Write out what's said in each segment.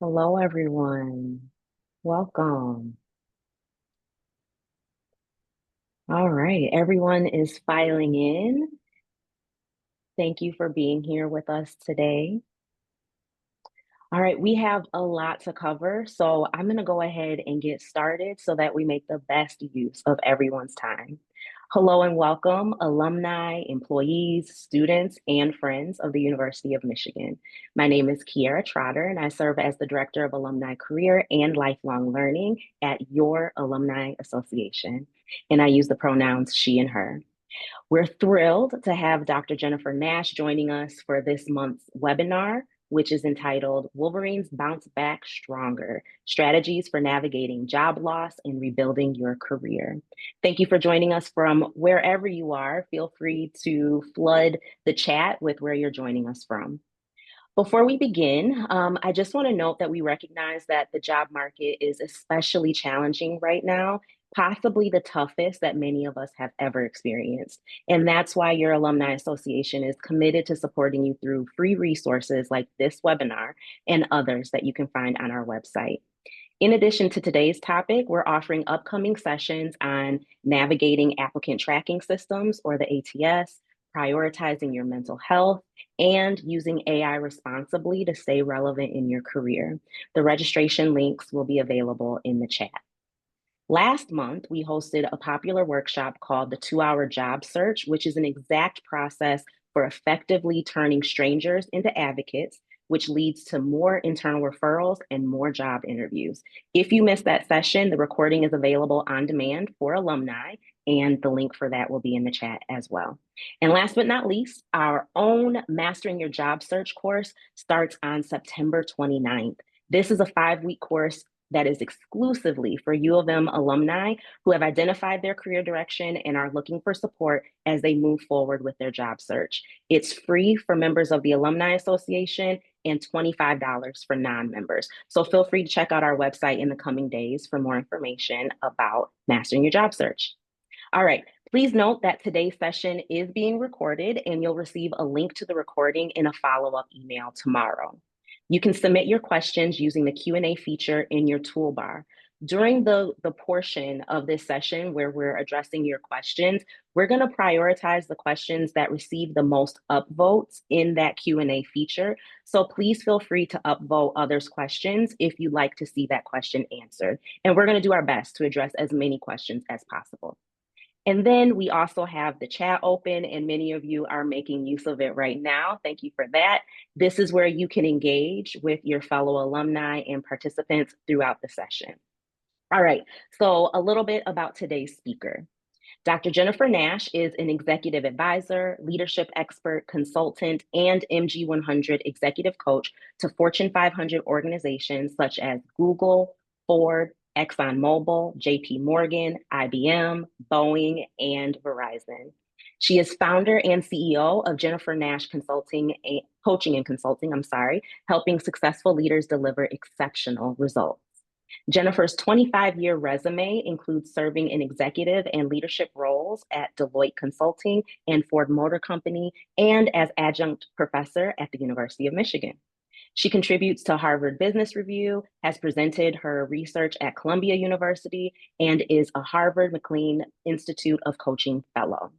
Hello, everyone. Welcome. All right, everyone is filing in. Thank you for being here with us today. All right, we have a lot to cover, so I'm going to go ahead and get started so that we make the best use of everyone's time. Hello and welcome, alumni, employees, students, and friends of the University of Michigan. My name is Kiara Trotter, and I serve as the Director of Alumni Career and Lifelong Learning at your Alumni Association. And I use the pronouns she and her. We're thrilled to have Dr. Jennifer Nash joining us for this month's webinar, which is entitled Wolverines Bounce Back Stronger, Strategies for Navigating Job Loss and Rebuilding Your Career. Thank you for joining us from wherever you are. Feel free to flood the chat with where you're joining us from. Before we begin, I just want to note that we recognize that the job market is especially challenging right now, possibly the toughest that many of us have ever experienced. And that's why your Alumni Association is committed to supporting you through free resources like this webinar and others that you can find on our website. In addition to today's topic, we're offering upcoming sessions on navigating applicant tracking systems, or the ATS, prioritizing your mental health, and using AI responsibly to stay relevant in your career. The registration links will be available in the chat. Last month, we hosted a popular workshop called the 2-Hour Job Search, which is an exact process for effectively turning strangers into advocates, which leads to more internal referrals and more job interviews. If you missed that session, the recording is available on demand for alumni, and the link for that will be in the chat as well. And last but not least, our own Mastering Your Job Search course starts on September 29th. This is a 5-week course that is exclusively for U of M alumni who have identified their career direction and are looking for support as they move forward with their job search. It's free for members of the Alumni Association and $25 for non-members. So feel free to check out our website in the coming days for more information about mastering your job search. All right, please note that today's session is being recorded and you'll receive a link to the recording in a follow-up email tomorrow. You can submit your questions using the Q&A feature in your toolbar. During the portion of this session where we're addressing your questions, we're going to prioritize the questions that receive the most upvotes in that Q&A feature. So please feel free to upvote others' questions if you'd like to see that question answered. And we're going to do our best to address as many questions as possible. And then we also have the chat open, and many of you are making use of it right now. Thank you for that. This is where you can engage with your fellow alumni and participants throughout the session. All right, so a little bit about today's speaker. Dr. Jennifer Nash is an executive advisor, leadership expert, consultant, and MG 100 executive coach to Fortune 500 organizations such as Google, Ford, ExxonMobil, JP Morgan, IBM, Boeing, and Verizon. She is founder and CEO of Jennifer Nash Coaching and Consulting, helping successful leaders deliver exceptional results. Jennifer's 25-year resume includes serving in executive and leadership roles at Deloitte Consulting and Ford Motor Company, and as adjunct professor at the University of Michigan. She contributes to Harvard Business Review, has presented her research at Columbia University, and is a Harvard McLean Institute of Coaching Fellow.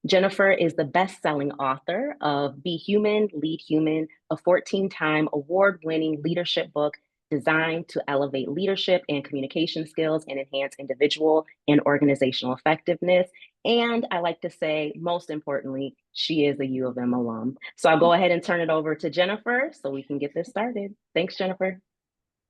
Jennifer is the best-selling author of Be Human, Lead Human, a 14-time award-winning leadership book designed to elevate leadership and communication skills and enhance individual and organizational effectiveness. And I like to say, most importantly, she is a U of M alum. So I'll go ahead and turn it over to Jennifer so we can get this started. Thanks, Jennifer.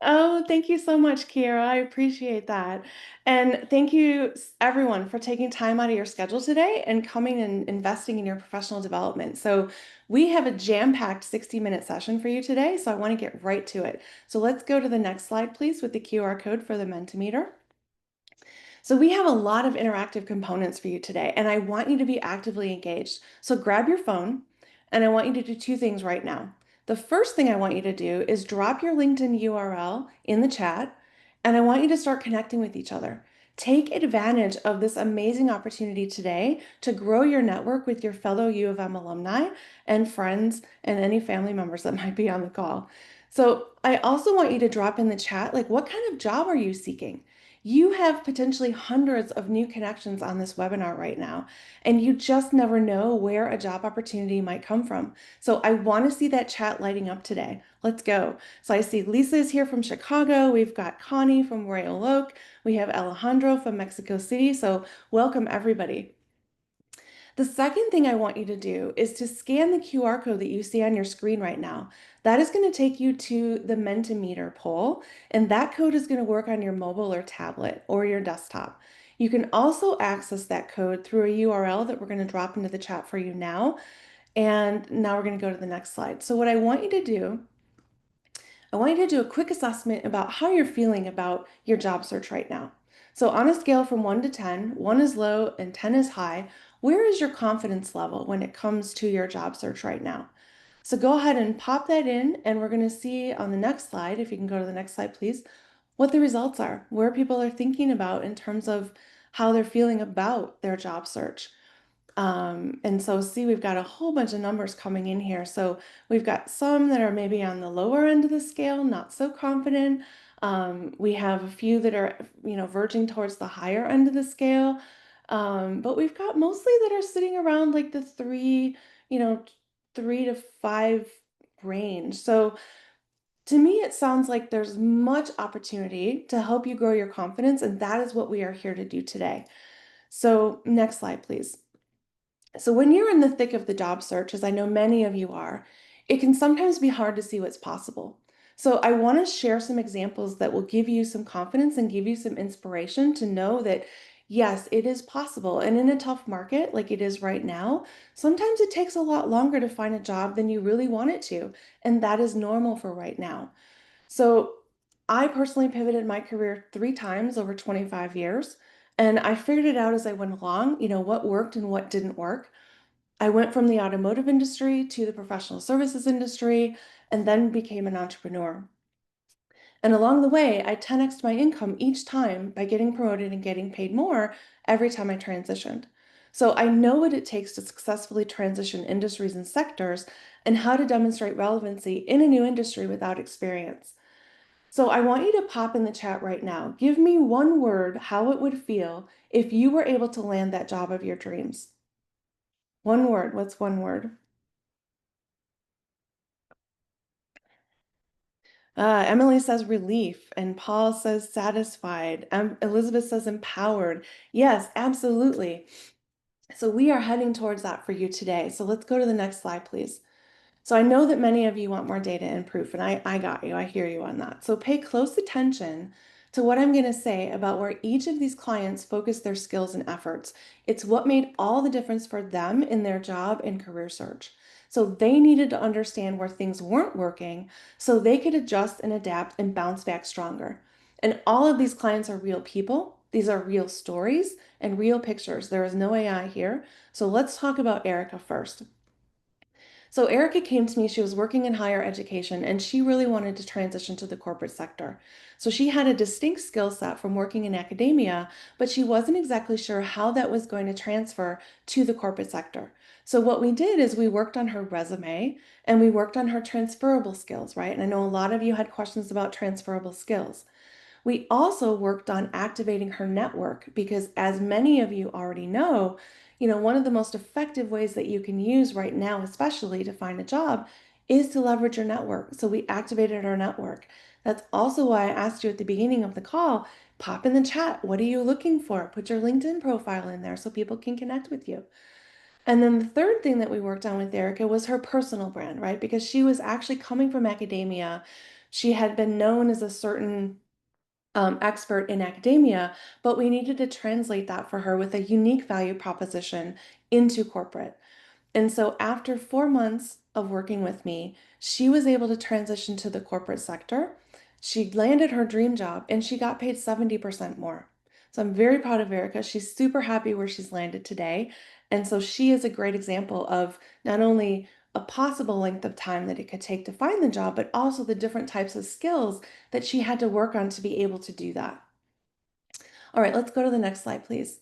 Oh, thank you so much, Kiera. I appreciate that. And thank you, everyone, for taking time out of your schedule today and coming and investing in your professional development. So, we have a jam-packed 60-minute session for you today, so I want to get right to it. So, let's go to the next slide, please, with the QR code for the Mentimeter. So we have a lot of interactive components for you today, and I want you to be actively engaged. So grab your phone, and I want you to do two things right now. The first thing I want you to do is drop your LinkedIn URL in the chat, and I want you to start connecting with each other. Take advantage of this amazing opportunity today to grow your network with your fellow U of M alumni and friends and any family members that might be on the call. So I also want you to drop in the chat, like, what kind of job are you seeking? You have potentially hundreds of new connections on this webinar right now, and you just never know where a job opportunity might come from. So I want to see that chat lighting up today. Let's go. So I see Lisa is here from Chicago. We've got Connie from Royal Oak. We have Alejandro from Mexico City. So welcome everybody. The second thing I want you to do is to scan the QR code that you see on your screen right now. That is going to take you to the Mentimeter poll, and that code is going to work on your mobile or tablet or your desktop. You can also access that code through a URL that we're going to drop into the chat for you now. And now we're going to go to the next slide. So what I want you to do a quick assessment about how you're feeling about your job search right now. So, on a scale from 1 to 10, 1 is low and 10 is high, where is your confidence level when it comes to your job search right now? So, go ahead and pop that in, and we're going to see on the next slide, if you can go to the next slide, please, what the results are, where people are thinking about in terms of how they're feeling about their job search. And so see, we've got a whole bunch of numbers coming in here. So we've got some that are maybe on the lower end of the scale, not so confident. We have a few that are, verging towards the higher end of the scale. But we've got mostly that are sitting around like the you know, 3 to 5 range. So to me, it sounds like there's much opportunity to help you grow your confidence, and that is what we are here to do today. So next slide, please. So, when you're in the thick of the job search, as I know many of you are, it can sometimes be hard to see what's possible. So, I want to share some examples that will give you some confidence and give you some inspiration to know that, yes, it is possible. And in a tough market like it is right now, sometimes it takes a lot longer to find a job than you really want it to. And that is normal for right now. So, I personally pivoted my career 3 times over 25 years. And I figured it out as I went along, what worked and what didn't work. I went from the automotive industry to the professional services industry and then became an entrepreneur. And along the way, I 10x'd my income each time by getting promoted and getting paid more every time I transitioned. So I know what it takes to successfully transition industries and sectors and how to demonstrate relevancy in a new industry without experience. So I want you to pop in the chat right now. Give me one word how it would feel if you were able to land that job of your dreams. One word. What's one word? Emily says relief, and Paul says satisfied. Elizabeth says empowered. Yes, absolutely. So we are heading towards that for you today. So let's go to the next slide, please. So I know that many of you want more data and proof, and I got you. I hear you on that. So pay close attention to what I'm going to say about where each of these clients focus their skills and efforts. It's what made all the difference for them in their job and career search. So they needed to understand where things weren't working so they could adjust and adapt and bounce back stronger. And all of these clients are real people. These are real stories and real pictures. There is no AI here. So let's talk about Erica first. So Erica came to me, she was working in higher education and she really wanted to transition to the corporate sector. So she had a distinct skill set from working in academia, but she wasn't exactly sure how that was going to transfer to the corporate sector. So what we did is we worked on her resume and we worked on her transferable skills, right? And I know a lot of you had questions about transferable skills. We also worked on activating her network because, as many of you already know, one of the most effective ways that you can use right now, especially to find a job, is to leverage your network. So we activated our network. That's also why I asked you at the beginning of the call, pop in the chat. What are you looking for? Put your LinkedIn profile in there so people can connect with you. And then the third thing that we worked on with Erica was her personal brand, right? Because she was actually coming from academia. She had been known as a certain expert in academia, but we needed to translate that for her with a unique value proposition into corporate. And so after 4 months of working with me, she was able to transition to the corporate sector. She landed her dream job and she got paid 70% more. So I'm very proud of Erica. She's super happy where she's landed today. And so she is a great example of not only a possible length of time that it could take to find the job, but also the different types of skills that she had to work on to be able to do that. All right, let's go to the next slide, please.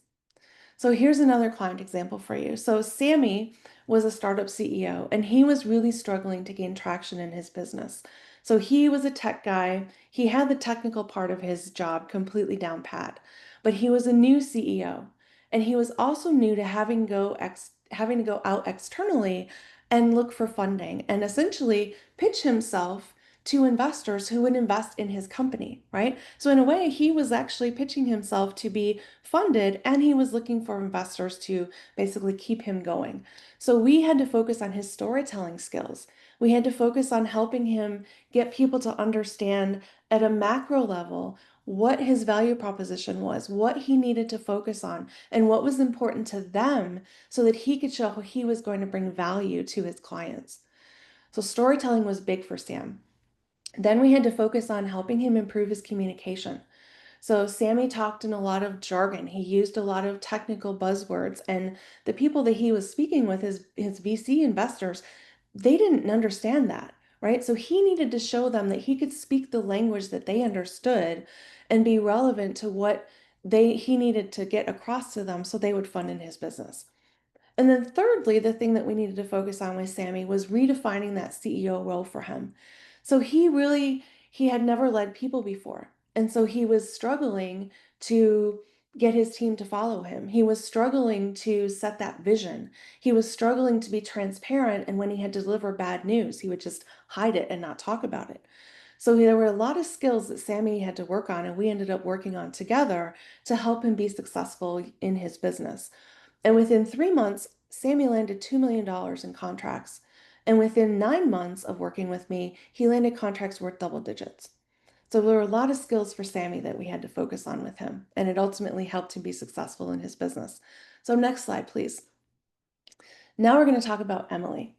So here's another client example for you. So Sammy was a startup CEO and he was really struggling to gain traction in his business. So he was a tech guy. He had the technical part of his job completely down pat, but he was a new CEO, and he was also new to having to go out externally and look for funding and essentially pitch himself to investors who would invest in his company, right? So in a way, he was actually pitching himself to be funded, and he was looking for investors to basically keep him going. So we had to focus on his storytelling skills. We had to focus on helping him get people to understand at a macro level what his value proposition was, what he needed to focus on, and what was important to them so that he could show how he was going to bring value to his clients. So storytelling was big for Sam. Then we had to focus on helping him improve his communication. So Sammy talked in a lot of jargon. He used a lot of technical buzzwords, and the people that he was speaking with, his VC investors, they didn't understand that, right? So he needed to show them that he could speak the language that they understood and be relevant to what he needed to get across to them so they would fund in his business. And then thirdly, the thing that we needed to focus on with Sammy was redefining that CEO role for him. So he had never led people before. And so he was struggling to get his team to follow him. He was struggling to set that vision. He was struggling to be transparent. And when he had to deliver bad news, he would just hide it and not talk about it. So there were a lot of skills that Sammy had to work on, and we ended up working on together to help him be successful in his business. And within 3 months, Sammy landed $2 million dollars in contracts. And within 9 months of working with me, he landed contracts worth double digits. So there were a lot of skills for Sammy that we had to focus on with him. And it ultimately helped him be successful in his business. So, next slide, please. Now we're going to talk about Emily.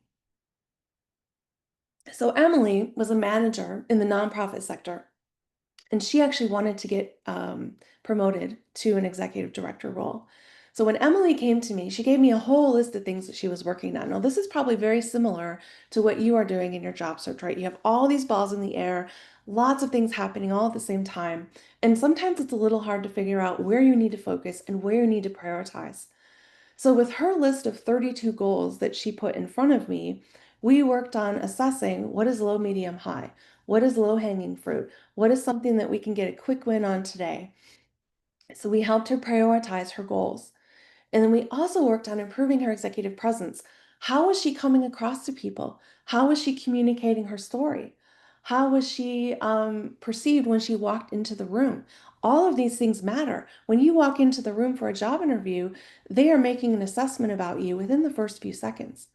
So, Emily was a manager in the nonprofit sector, and she actually wanted to get promoted to an executive director role. So when Emily came to me, she gave me a whole list of things that she was working on. Now, this is probably very similar to what you are doing in your job search, right? You have all these balls in the air, lots of things happening all at the same time. And sometimes it's a little hard to figure out where you need to focus and where you need to prioritize. So, with her list of 32 goals that she put in front of me, we worked on assessing what is low, medium, high. What is low hanging fruit? What is something that we can get a quick win on today? So, we helped her prioritize her goals. And then we also worked on improving her executive presence. How was she coming across to people? How was she communicating her story? How was she perceived when she walked into the room? All of these things matter. When you walk into the room for a job interview, they are making an assessment about you within the first few seconds.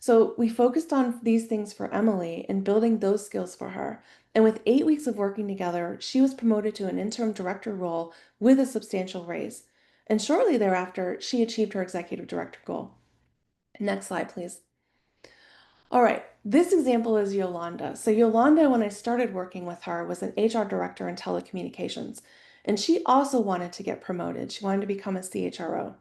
So we focused on these things for Emily and building those skills for her. And with 8 weeks of working together, she was promoted to an interim director role with a substantial raise. And shortly thereafter, she achieved her executive director goal. Next slide, please. All right, this example is Yolanda. So Yolanda, when I started working with her, was an HR director in telecommunications. And she also wanted to get promoted. She wanted to become a CHRO.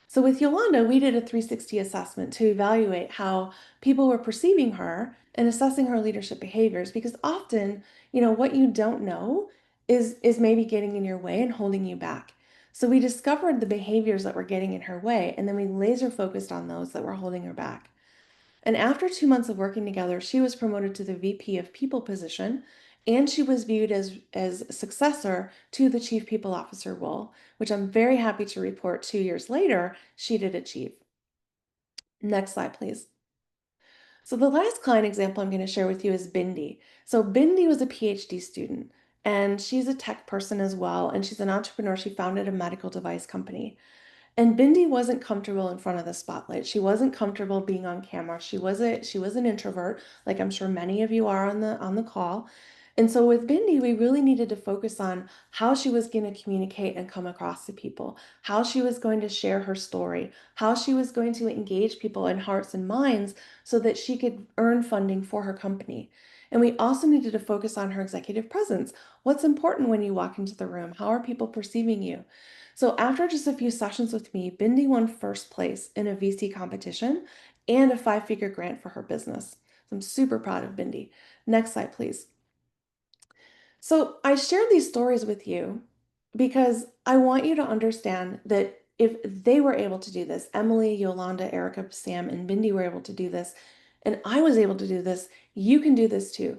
So with Yolanda, we did a 360 assessment to evaluate how people were perceiving her and assessing her leadership behaviors, because often, what you don't know is maybe getting in your way and holding you back. So we discovered the behaviors that were getting in her way, and then we laser focused on those that were holding her back. And after 2 months of working together, she was promoted to the VP of People position, and she was viewed as successor to the Chief People Officer role, which I'm very happy to report 2 years later, she did achieve. Next slide, please. So the last client example I'm going to share with you is Bindi. So Bindi was a PhD student, and she's a tech person as well, and she's an entrepreneur. She founded a medical device company. And Bindi wasn't comfortable in front of the spotlight. She wasn't comfortable being on camera. She was an introvert, like I'm sure many of you are on the call. And so with Bindi, we really needed to focus on how she was going to communicate and come across to people, how she was going to share her story, how she was going to engage people in hearts and minds so that she could earn funding for her company. And we also needed to focus on her executive presence. What's important when you walk into the room? How are people perceiving you? So after just a few sessions with me, Bindi won first place in a VC competition and a 5-figure grant for her business. So I'm super proud of Bindi. Next slide, please. So I shared these stories with you because I want you to understand that if they were able to do this, Emily, Yolanda, Erica, Sam, and Bindi were able to do this, and I was able to do this, you can do this too.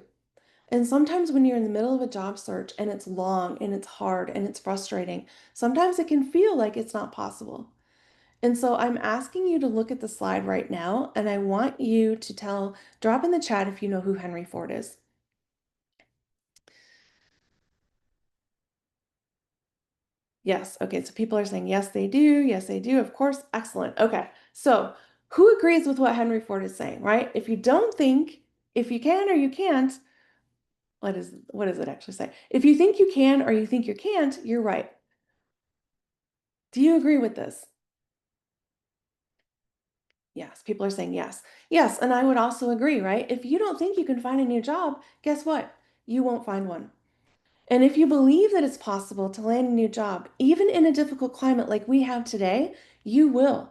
And sometimes when you're in the middle of a job search and it's long and it's hard and it's frustrating, sometimes it can feel like it's not possible. And so I'm asking you to look at the slide right now, and I want you to drop in the chat if you know who Henry Ford is. Yes. Okay. So people are saying, yes, they do. Yes, they do. Of course. Excellent. Okay. So who agrees with what Henry Ford is saying, right? If you don't think, if you can or you can't, what does it actually say? If you think you can or you think you can't, you're right. Do you agree with this? Yes, people are saying yes. Yes, and I would also agree, right? If you don't think you can find a new job, guess what? You won't find one. And if you believe that it's possible to land a new job, even in a difficult climate like we have today, you will.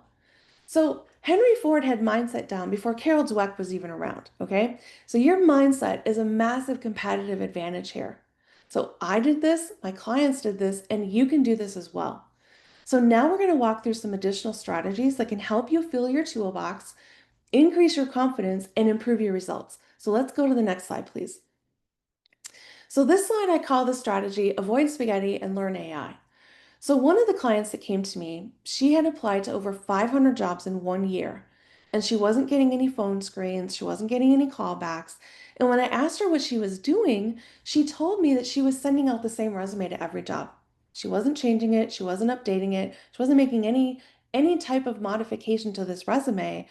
So Henry Ford had mindset down before Carol Dweck was even around, okay? So your mindset is a massive competitive advantage here. So I did this, my clients did this, and you can do this as well. So now we're going to walk through some additional strategies that can help you fill your toolbox, increase your confidence, and improve your results. So let's go to the next slide, please. So this slide I call the strategy Avoid Spaghetti and Learn AI. So one of the clients that came to me, she had applied to over 500 jobs in 1 year, and she wasn't getting any phone screens, she wasn't getting any callbacks. And when I asked her what she was doing, she told me that she was sending out the same resume to every job. She wasn't changing it, she wasn't updating it, she wasn't making any type of modification to this resume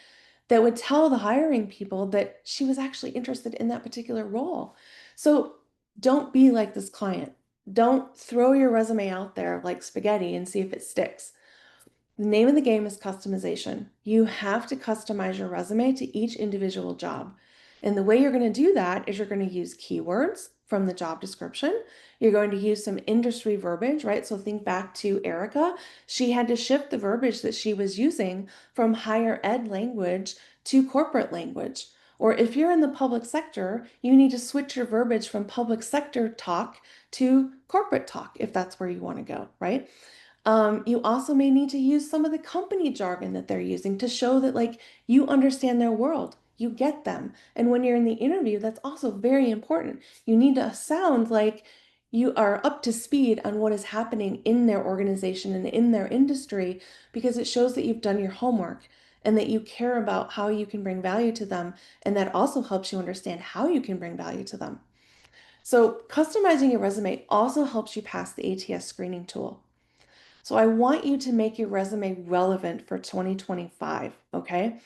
that would tell the hiring people that she was actually interested in that particular role. So don't be like this client. Don't throw your resume out there like spaghetti and see if it sticks. The name of the game is customization. You have to customize your resume to each individual job. And the way you're going to do that is you're going to use keywords from the job description. You're going to use some industry verbiage, right? So think back to Erica. She had to shift the verbiage that she was using from higher ed language to corporate language. Or if you're in the public sector, you need to switch your verbiage from public sector talk to corporate talk if that's where you want to go, right? You also may need to use some of the company jargon that they're using to show that like you understand their world, you get them. And when you're in the interview, that's also very important. You need to sound like you are up to speed on what is happening in their organization and in their industry because it shows that you've done your homework and that you care about how you can bring value to them. And that also helps you understand how you can bring value to them. So, customizing your resume also helps you pass the ATS screening tool. So I want you to make your resume relevant for 2025, okay?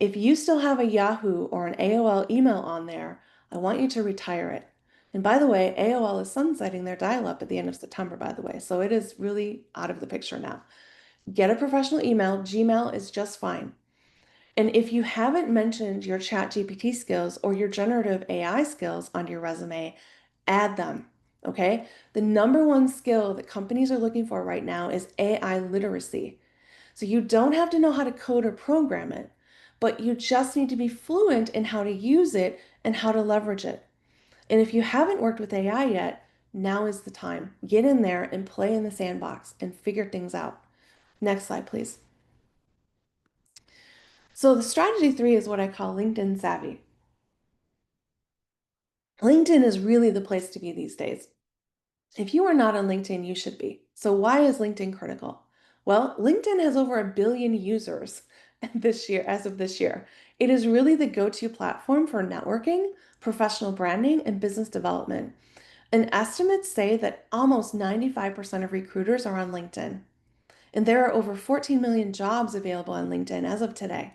If you still have a Yahoo or an AOL email on there, I want you to retire it. And by the way, AOL is sunsetting their dial-up at the end of September, by the way. So it is really out of the picture now. Get a professional email. Gmail is just fine. And if you haven't mentioned your chat GPT skills or your generative AI skills on your resume, add them. Okay. The number one skill that companies are looking for right now is AI literacy. So you don't have to know how to code or program it, but you just need to be fluent in how to use it and how to leverage it. And if you haven't worked with AI yet, now is the time. Get in there and play in the sandbox and figure things out. Next slide, please. So the strategy 3 is what I call LinkedIn savvy. LinkedIn is really the place to be these days. If you are not on LinkedIn, you should be. So why is LinkedIn critical? Well, LinkedIn has over 1 billion users this year, as of this year. It is really the go-to platform for networking, professional branding, and business development. And estimates say that almost 95% of recruiters are on LinkedIn. And there are over 14 million jobs available on LinkedIn as of today.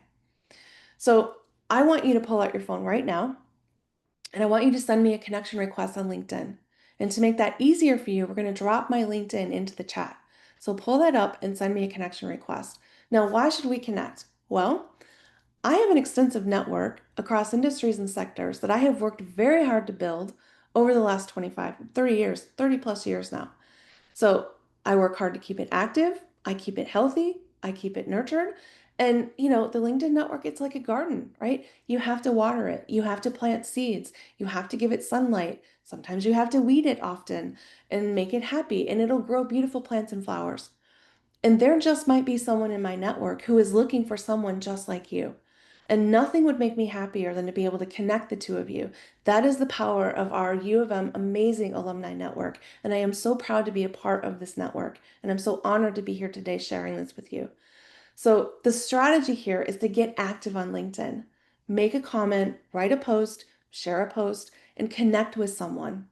So I want you to pull out your phone right now and I want you to send me a connection request on LinkedIn. And to make that easier for you, we're going to drop my LinkedIn into the chat. So pull that up and send me a connection request. Now, why should we connect? Well, I have an extensive network across industries and sectors that I have worked very hard to build over the last 25, 30 years, 30 plus years now. So I work hard to keep it active. I keep it healthy. I keep it nurtured. And, the LinkedIn network, it's like a garden, right? You have to water it. You have to plant seeds. You have to give it sunlight. Sometimes you have to weed it often and make it happy, and it'll grow beautiful plants and flowers. And there just might be someone in my network who is looking for someone just like you. And nothing would make me happier than to be able to connect the two of you. That is the power of our U of M amazing alumni network. And I am so proud to be a part of this network. And I'm so honored to be here today sharing this with you. So, the strategy here is to get active on LinkedIn. Make a comment, write a post, share a post, and connect with someone.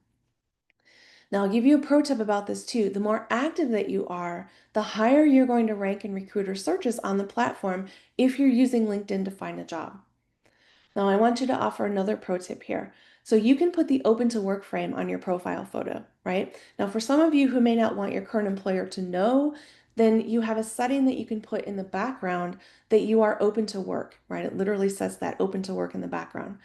Now, I'll give you a pro tip about this too. The more active that you are, the higher you're going to rank in recruiter searches on the platform if you're using LinkedIn to find a job. Now, I want you to offer another pro tip here. So you can put the open to work frame on your profile photo, right? Now, for some of you who may not want your current employer to know, then you have a setting that you can put in the background that you are open to work, right? It literally says that open to work in the background.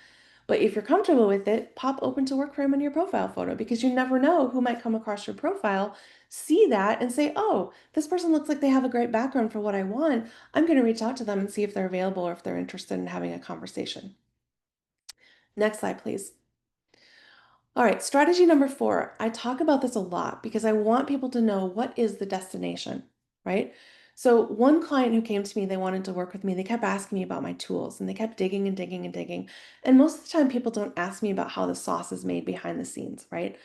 But if you're comfortable with it, pop open to work frame on your profile photo because you never know who might come across your profile, see that, and say, oh, this person looks like they have a great background for what I want. I'm going to reach out to them and see if they're available or if they're interested in having a conversation. Next slide, please. All right, strategy number 4. I talk about this a lot because I want people to know what is the destination, right? So one client who came to me, they wanted to work with me. They kept asking me about my tools and they kept digging and digging and digging. And most of the time, people don't ask me about how the sauce is made behind the scenes, right?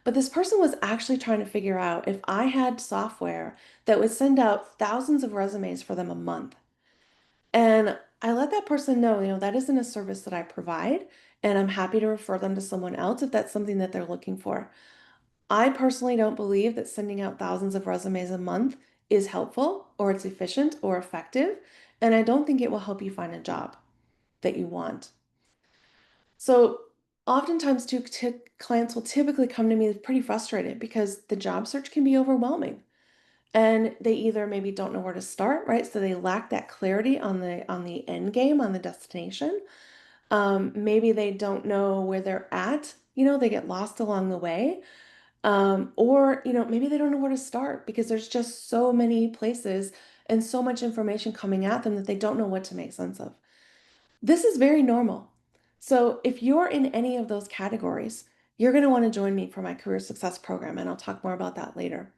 But this person was actually trying to figure out if I had software that would send out thousands of resumes for them a month. And I let that person know, that isn't a service that I provide, and I'm happy to refer them to someone else if that's something that they're looking for. I personally don't believe that sending out thousands of resumes a month is helpful or it's efficient or effective, and I don't think it will help you find a job that you want. So, oftentimes, too, clients will typically come to me pretty frustrated because the job search can be overwhelming and they either maybe don't know where to start, right? So they lack that clarity on the end game, on the destination. Maybe they don't know where they're at. They get lost along the way. Or maybe they don't know where to start because there's just so many places and so much information coming at them that they don't know what to make sense of. This is very normal. So if you're in any of those categories, you're going to want to join me for my career success program, and I'll talk more about that later.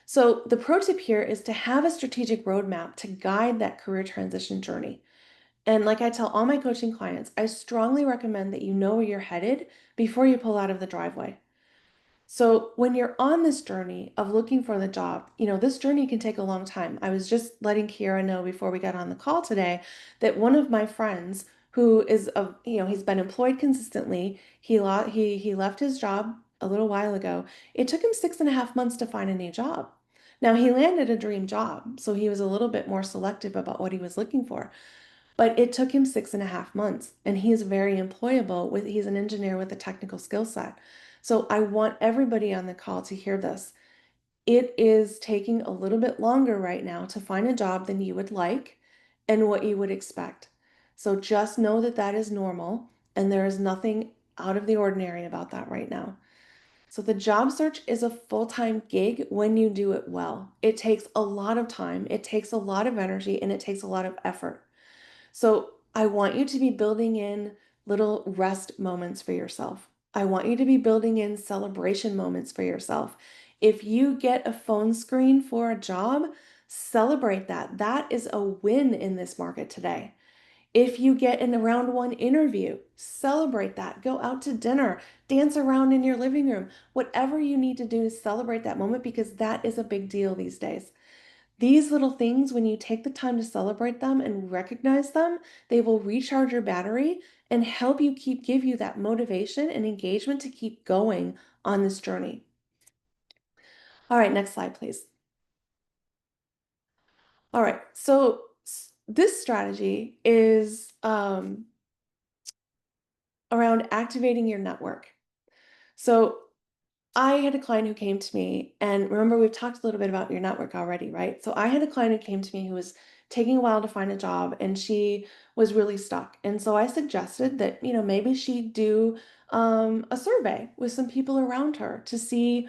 So, the pro tip here is to have a strategic roadmap to guide that career transition journey. And like I tell all my coaching clients, I strongly recommend that you know where you're headed before you pull out of the driveway. So, when you're on this journey of looking for the job, this journey can take a long time. I was just letting Kiera know before we got on the call today that one of my friends who is he's been employed consistently. He left his job a little while ago. It took him 6.5 months to find a new job. Now he landed a dream job, so he was a little bit more selective about what he was looking for. But it took him 6.5 months, and he's very employable he's an engineer with a technical skill set. So I want everybody on the call to hear this. It is taking a little bit longer right now to find a job than you would like and what you would expect. So just know that that is normal, and there is nothing out of the ordinary about that right now. So the job search is a full-time gig when you do it well. It takes a lot of time, it takes a lot of energy, and it takes a lot of effort. So I want you to be building in little rest moments for yourself. I want you to be building in celebration moments for yourself. If you get a phone screen for a job, celebrate that. That is a win in this market today. If you get in a round one interview, celebrate that. Go out to dinner, dance around in your living room, whatever you need to do to celebrate that moment because that is a big deal these days. These little things, when you take the time to celebrate them and recognize them, they will recharge your battery and help you give you that motivation and engagement to keep going on this journey. All right, next slide, please. All right, so this strategy is around activating your network. So I had a client who came to me, and remember, we've talked a little bit about your network already, right? So I had a client who came to me who was taking a while to find a job, and she was really stuck. And so I suggested that, maybe she do a survey with some people around her to see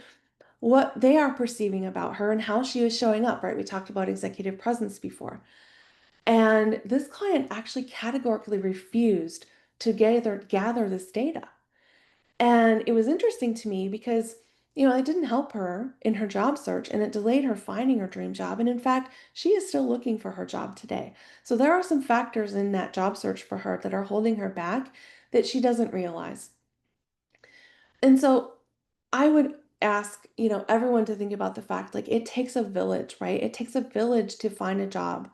what they are perceiving about her and how she was showing up, right? We talked about executive presence before. And this client actually categorically refused to gather this data. And it was interesting to me because It didn't help her in her job search and it delayed her finding her dream job. And in fact, she is still looking for her job today. So there are some factors in that job search for her that are holding her back that she doesn't realize. And so I would ask, everyone to think about the fact like it takes a village, right? It takes a village to find a job,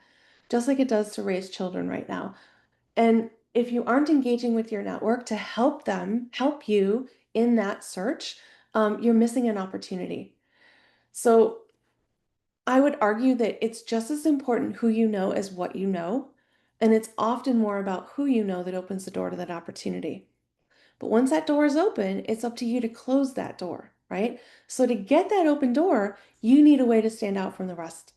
just like it does to raise children right now. And if you aren't engaging with your network to help them, help you in that search, you're missing an opportunity. So I would argue that it's just as important who you know as what you know. And it's often more about who you know that opens the door to that opportunity. But once that door is open, it's up to you to close that door, right? So to get that open door, you need a way to stand out from the rest.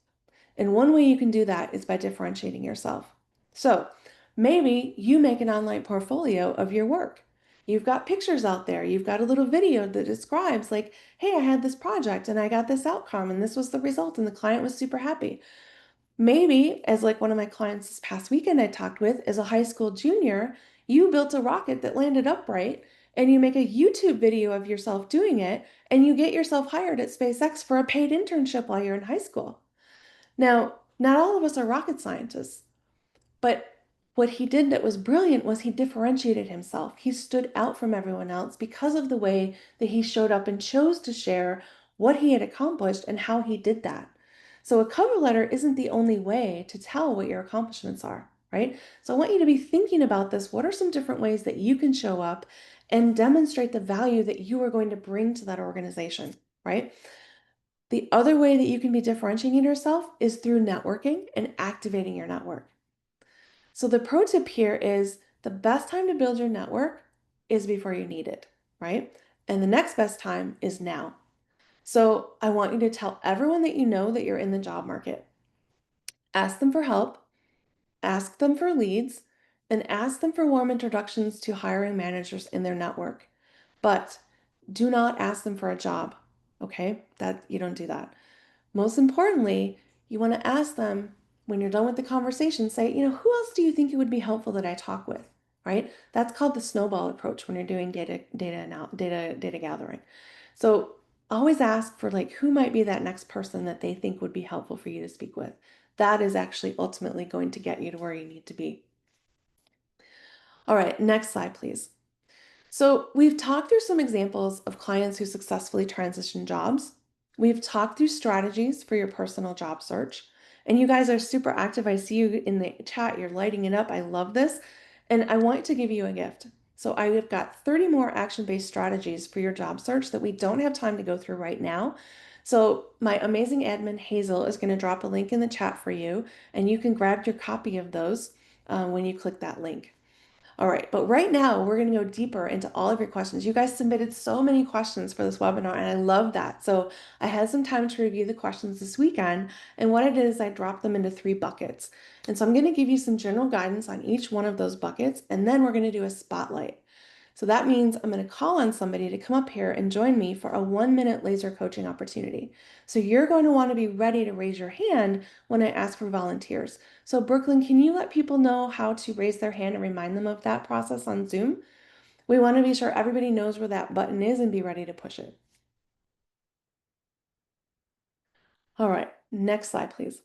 And one way you can do that is by differentiating yourself. So maybe you make an online portfolio of your work. You've got pictures out there. You've got a little video that describes, like, hey, I had this project and I got this outcome and this was the result, and the client was super happy. Maybe, as like one of my clients this past weekend I talked with, as a high school junior, you built a rocket that landed upright and you make a YouTube video of yourself doing it and you get yourself hired at SpaceX for a paid internship while you're in high school. Now, not all of us are rocket scientists, but what he did that was brilliant was he differentiated himself. He stood out from everyone else because of the way that he showed up and chose to share what he had accomplished and how he did that. So, a cover letter isn't the only way to tell what your accomplishments are, right? So, I want you to be thinking about this. What are some different ways that you can show up and demonstrate the value that you are going to bring to that organization, right? The other way that you can be differentiating yourself is through networking and activating your network. So the pro tip here is the best time to build your network is before you need it, right? And the next best time is now. So I want you to tell everyone that you know that you're in the job market. Ask them for help, ask them for leads, and ask them for warm introductions to hiring managers in their network. But do not ask them for a job, okay? That you don't do that. Most importantly, you want to ask them when you're done with the conversation, say, who else do you think it would be helpful that I talk with? Right? That's called the snowball approach when you're doing data gathering. So always ask for like who might be that next person that they think would be helpful for you to speak with. That is actually ultimately going to get you to where you need to be. All right, next slide, please. So we've talked through some examples of clients who successfully transition jobs. We've talked through strategies for your personal job search. And you guys are super active. I see you in the chat. You're lighting it up. I love this. And I want to give you a gift. So I have got 30 more action-based strategies for your job search that we don't have time to go through right now. So my amazing admin Hazel is going to drop a link in the chat for you, and you can grab your copy of those when you click that link. All right, but right now we're going to go deeper into all of your questions. You guys submitted so many questions for this webinar, and I love that. So I had some time to review the questions this weekend, and what I did is I dropped them into 3 buckets. And so I'm going to give you some general guidance on each one of those buckets, and then we're going to do a spotlight. So that means I'm going to call on somebody to come up here and join me for a 1-minute laser coaching opportunity. So you're going to want to be ready to raise your hand when I ask for volunteers. So Brooklyn, can you let people know how to raise their hand and remind them of that process on Zoom? We want to be sure everybody knows where that button is and be ready to push it. All right, next slide, please.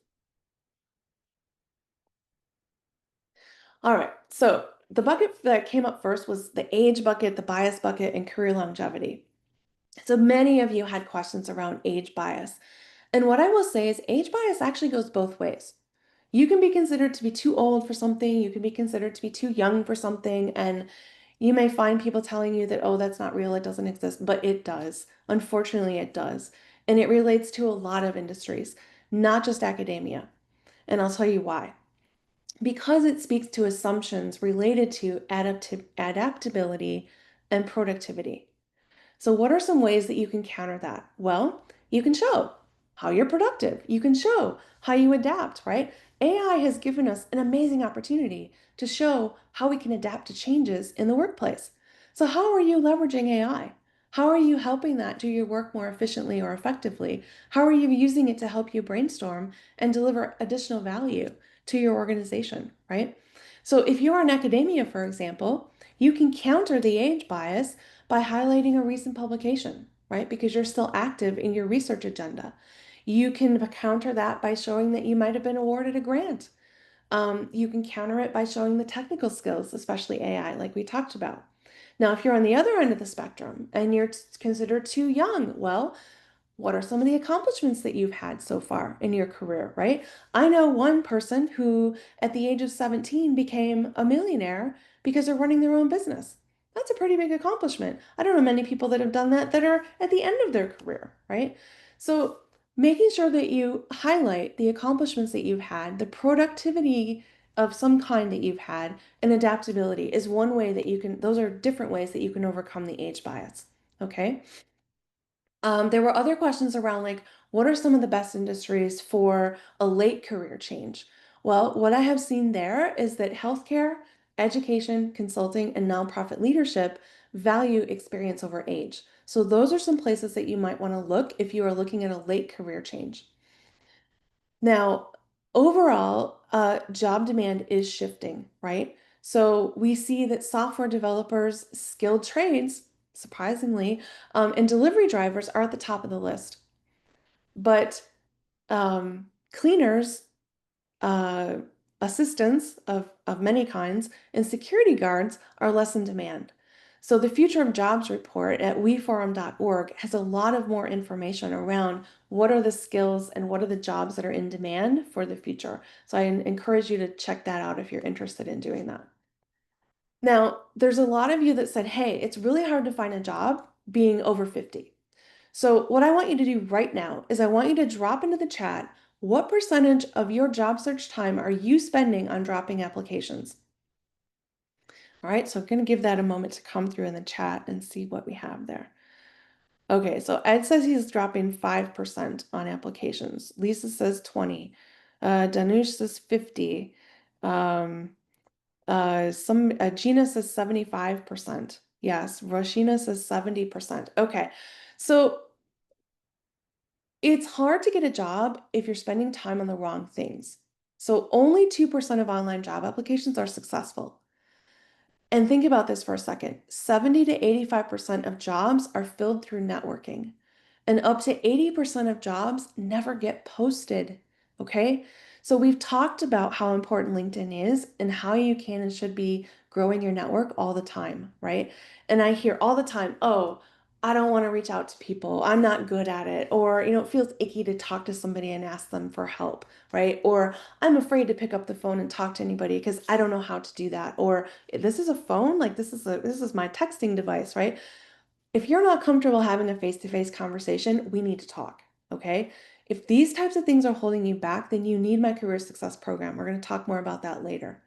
All right, so the bucket that came up first was the age bucket, the bias bucket, and career longevity. So many of you had questions around age bias. And what I will say is age bias actually goes both ways. You can be considered to be too old for something, you can be considered to be too young for something, and you may find people telling you that, oh, that's not real, it doesn't exist, but it does. Unfortunately, it does. And it relates to a lot of industries, not just academia. And I'll tell you why. Because it speaks to assumptions related to adaptability and productivity. So, what are some ways that you can counter that? Well, you can show how you're productive. You can show how you adapt, right? AI has given us an amazing opportunity to show how we can adapt to changes in the workplace. So, how are you leveraging AI? How are you helping that do your work more efficiently or effectively? How are you using it to help you brainstorm and deliver additional value to your organization, right? So, if you're in academia, for example, you can counter the age bias by highlighting a recent publication. right? Because you're still active in your research agenda. You can counter that by showing that you might have been awarded a grant. You can counter it by showing the technical skills, especially AI, like we talked about. Now, if you're on the other end of the spectrum and you're considered too young, well, what are some of the accomplishments that you've had so far in your career, right? I know one person who, at the age of 17, became a millionaire because they're running their own business. That's a pretty big accomplishment. I don't know many people that have done that that are at the end of their career, right? So, making sure that you highlight the accomplishments that you've had, the productivity of some kind that you've had, and adaptability is one way that you can, those are different ways that you can overcome the age bias, okay? There were other questions around like, what are some of the best industries for a late career change? Well, what I have seen there is that healthcare, education, consulting, and nonprofit leadership value experience over age. So those are some places that you might want to look if you are looking at a late career change. Now, overall, job demand is shifting, right? So we see that software developers, skilled trades, surprisingly, and delivery drivers are at the top of the list. But cleaners, uh, assistants of many kinds, and security guards are less in demand. So the Future of Jobs report at weforum.org has a lot of more information around what are the skills and what are the jobs that are in demand for the future. So I encourage you to check that out if you're interested in doing that. Now, there's a lot of you that said, hey, it's really hard to find a job being over 50. So what I want you to do right now is I want you to drop into the chat what percentage of your job search time are you spending on dropping applications? All right, so I'm going to give that a moment to come through in the chat and see what we have there. Okay, so Ed says he's dropping 5% on applications. Lisa says 20. Danush says 50. Um, Gina says 75%. Yes, Roshina says 70%. Okay. So it's hard to get a job if you're spending time on the wrong things. So only 2% of online job applications are successful. And think about this for a second. 70 to 85% of jobs are filled through networking, and up to 80% of jobs never get posted. Okay. So we've talked about how important LinkedIn is and how you can and should be growing your network all the time, right? And I hear all the time, oh, I don't want to reach out to people. I'm not good at it. Or, it feels icky to talk to somebody and ask them for help, right? Or I'm afraid to pick up the phone and talk to anybody because I don't know how to do that. Or this is a phone, like this is my texting device, right? If you're not comfortable having a face-to-face conversation, we need to talk, okay? If these types of things are holding you back, then you need my career success program. We're going to talk more about that later.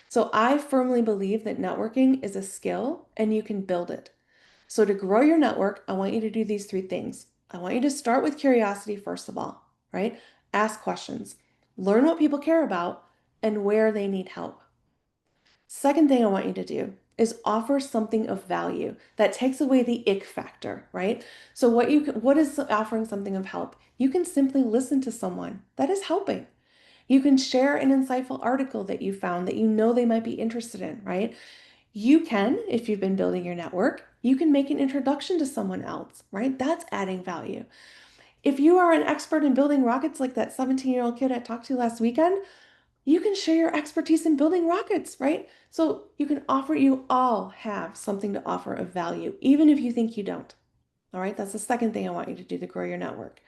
So I firmly believe that networking is a skill and you can build it. So to grow your network, I want you to do these three things. I want you to start with curiosity first of all, right? Ask questions. Learn what people care about and where they need help. Second thing I want you to do is offer something of value that takes away the ick factor, right? So what is offering something of help? You can simply listen to someone. That is helping. You can share an insightful article that you found that you know they might be interested in, right? You can, if you've been building your network, you can make an introduction to someone else, right? That's adding value. If you are an expert in building rockets like that 17-year-old kid I talked to last weekend, you can share your expertise in building rockets, right? So you all have something to offer of value, even if you think you don't. All right, that's the second thing I want you to do to grow your network.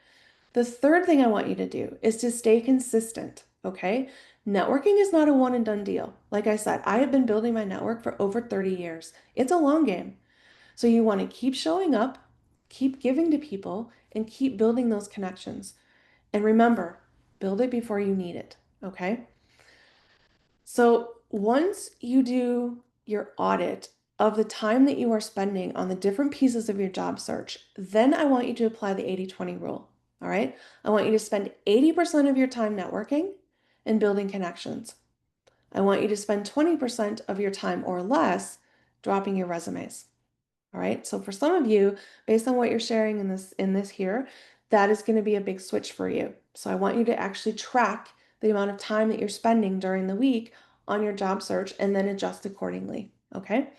The third thing I want you to do is to stay consistent, okay? Networking is not a one and done deal. Like I said, I have been building my network for over 30 years. It's a long game. So you want to keep showing up, keep giving to people, and keep building those connections. And remember, build it before you need it, okay? So once you do your audit of the time that you are spending on the different pieces of your job search, then I want you to apply the 80/20 rule. All right. I want you to spend 80% of your time networking and building connections. I want you to spend 20% of your time or less dropping your resumes. All right. So for some of you, based on what you're sharing in this here, that is going to be a big switch for you. So I want you to actually track the amount of time that you're spending during the week on your job search and then adjust accordingly. Okay.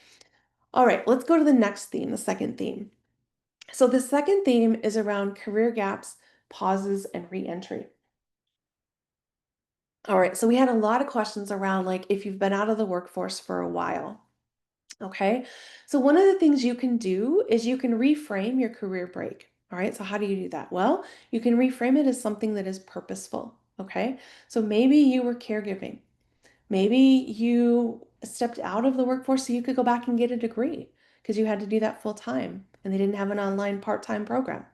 All right. Let's go to the next theme, the second theme. So the second theme is around career gaps, pauses, and reentry. All right, so we had a lot of questions around like if you've been out of the workforce for a while. Okay, so one of the things you can do is you can reframe your career break. All right, so how do you do that? Well, you can reframe it as something that is purposeful. Okay, so maybe you were caregiving. Maybe you stepped out of the workforce so you could go back and get a degree because you had to do that full time and they didn't have an online part-time program.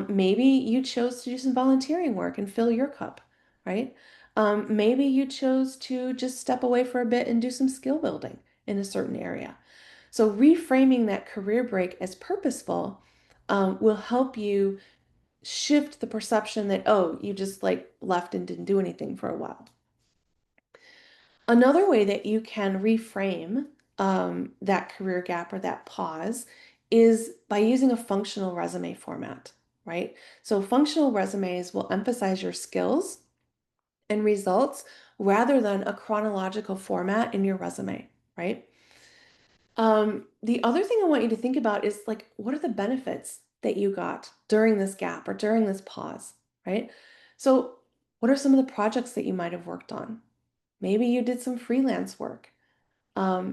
Maybe you chose to do some volunteering work and fill your cup, right? Maybe you chose to just step away for a bit and do some skill building in a certain area. So, reframing that career break as purposeful will help you shift the perception that, oh, you just like left and didn't do anything for a while. Another way that you can reframe that career gap or that pause is by using a functional resume format, right? So, functional resumes will emphasize your skills and results rather than a chronological format in your resume, right? The other thing I want you to think about is like, what are the benefits that you got during this gap or during this pause, right? So, what are some of the projects that you might have worked on? Maybe you did some freelance work.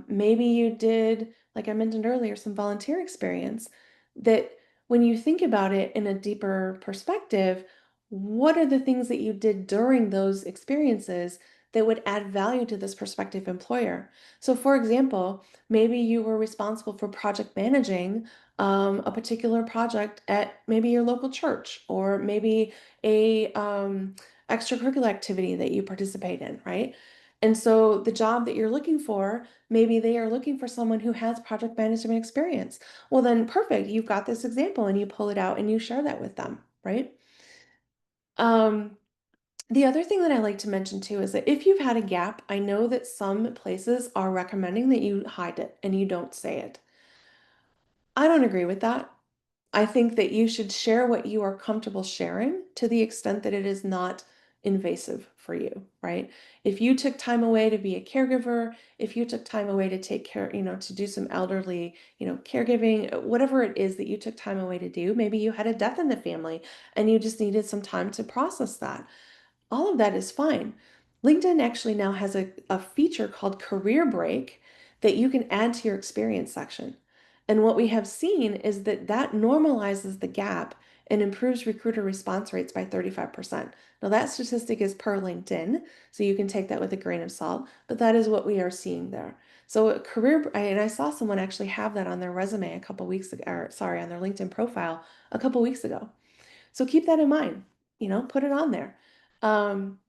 Maybe you did, like I mentioned earlier, some volunteer experience that when you think about it in a deeper perspective, what are the things that you did during those experiences that would add value to this prospective employer? So, for example, maybe you were responsible for project managing a particular project at maybe your local church, or maybe a extracurricular activity that you participate in, right? And so the job that you're looking for, maybe they are looking for someone who has project management experience. Well, then perfect. You've got this example and you pull it out and you share that with them, right? Um, the other thing that I like to mention too is that if you've had a gap, I know that some places are recommending that you hide it and you don't say it. I don't agree with that. I think that you should share what you are comfortable sharing to the extent that it is not invasive for you, right? If you took time away to be a caregiver, if you took time away to take care, to do some elderly, caregiving, whatever it is that you took time away to do, maybe you had a death in the family and you just needed some time to process that. All of that is fine. LinkedIn actually now has a feature called Career Break that you can add to your experience section. And what we have seen is that that normalizes the gap and improves recruiter response rates by 35%. Now, that statistic is per LinkedIn, so you can take that with a grain of salt, but that is what we are seeing there. So, and I saw someone actually have that on their resume a couple weeks ago, or sorry, on their LinkedIn profile a couple weeks ago. So keep that in mind, put it on there. Um,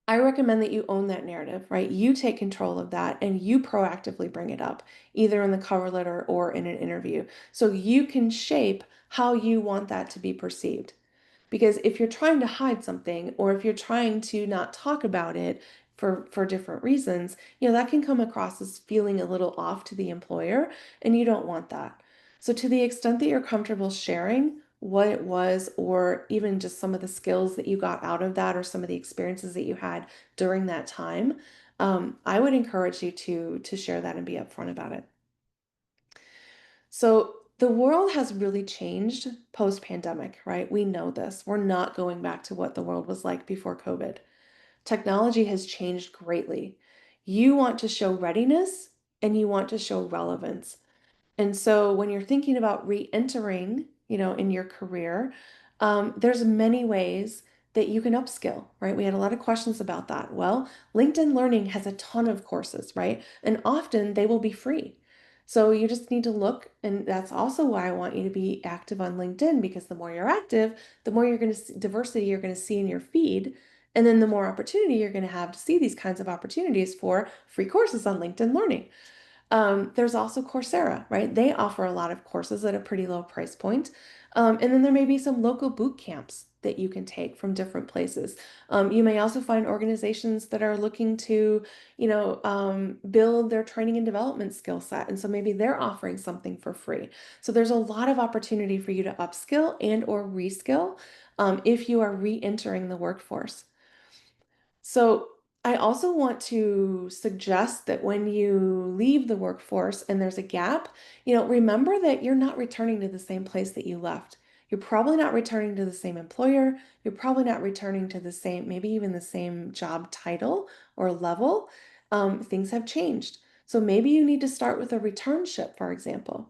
I recommend that you own that narrative, right? You take control of that and you proactively bring it up, either in the cover letter or in an interview. So you can shape how you want that to be perceived. Because if you're trying to hide something or if you're trying to not talk about it for different reasons, that can come across as feeling a little off to the employer, and you don't want that. So to the extent that you're comfortable sharing what it was or even just some of the skills that you got out of that or some of the experiences that you had during that time, I would encourage you to share that and be upfront about it. So the world has really changed post-pandemic, right? We know this. We're not going back to what the world was like before COVID. Technology has changed greatly. You want to show readiness and you want to show relevance. And so when you're thinking about re-entering, in your career, there's many ways that you can upskill, right? We had a lot of questions about that. Well, LinkedIn Learning has a ton of courses, right? And often they will be free. So you just need to look, and that's also why I want you to be active on LinkedIn, because the more you're active, the more you're going to see diversity you're going to see in your feed, and then the more opportunity you're going to have to see these kinds of opportunities for free courses on LinkedIn Learning. There's also Coursera, right? They offer a lot of courses at a pretty low price point. And then there may be some local boot camps that you can take from different places. You may also find organizations that are looking to, build their training and development skill set. And so maybe they're offering something for free. So there's a lot of opportunity for you to upskill and or reskill if you are re-entering the workforce. So I also want to suggest that when you leave the workforce and there's a gap, remember that you're not returning to the same place that you left. You're probably not returning to the same employer. You're probably not returning to the same, maybe even the same job title or level. Things have changed. So maybe you need to start with a returnship, for example.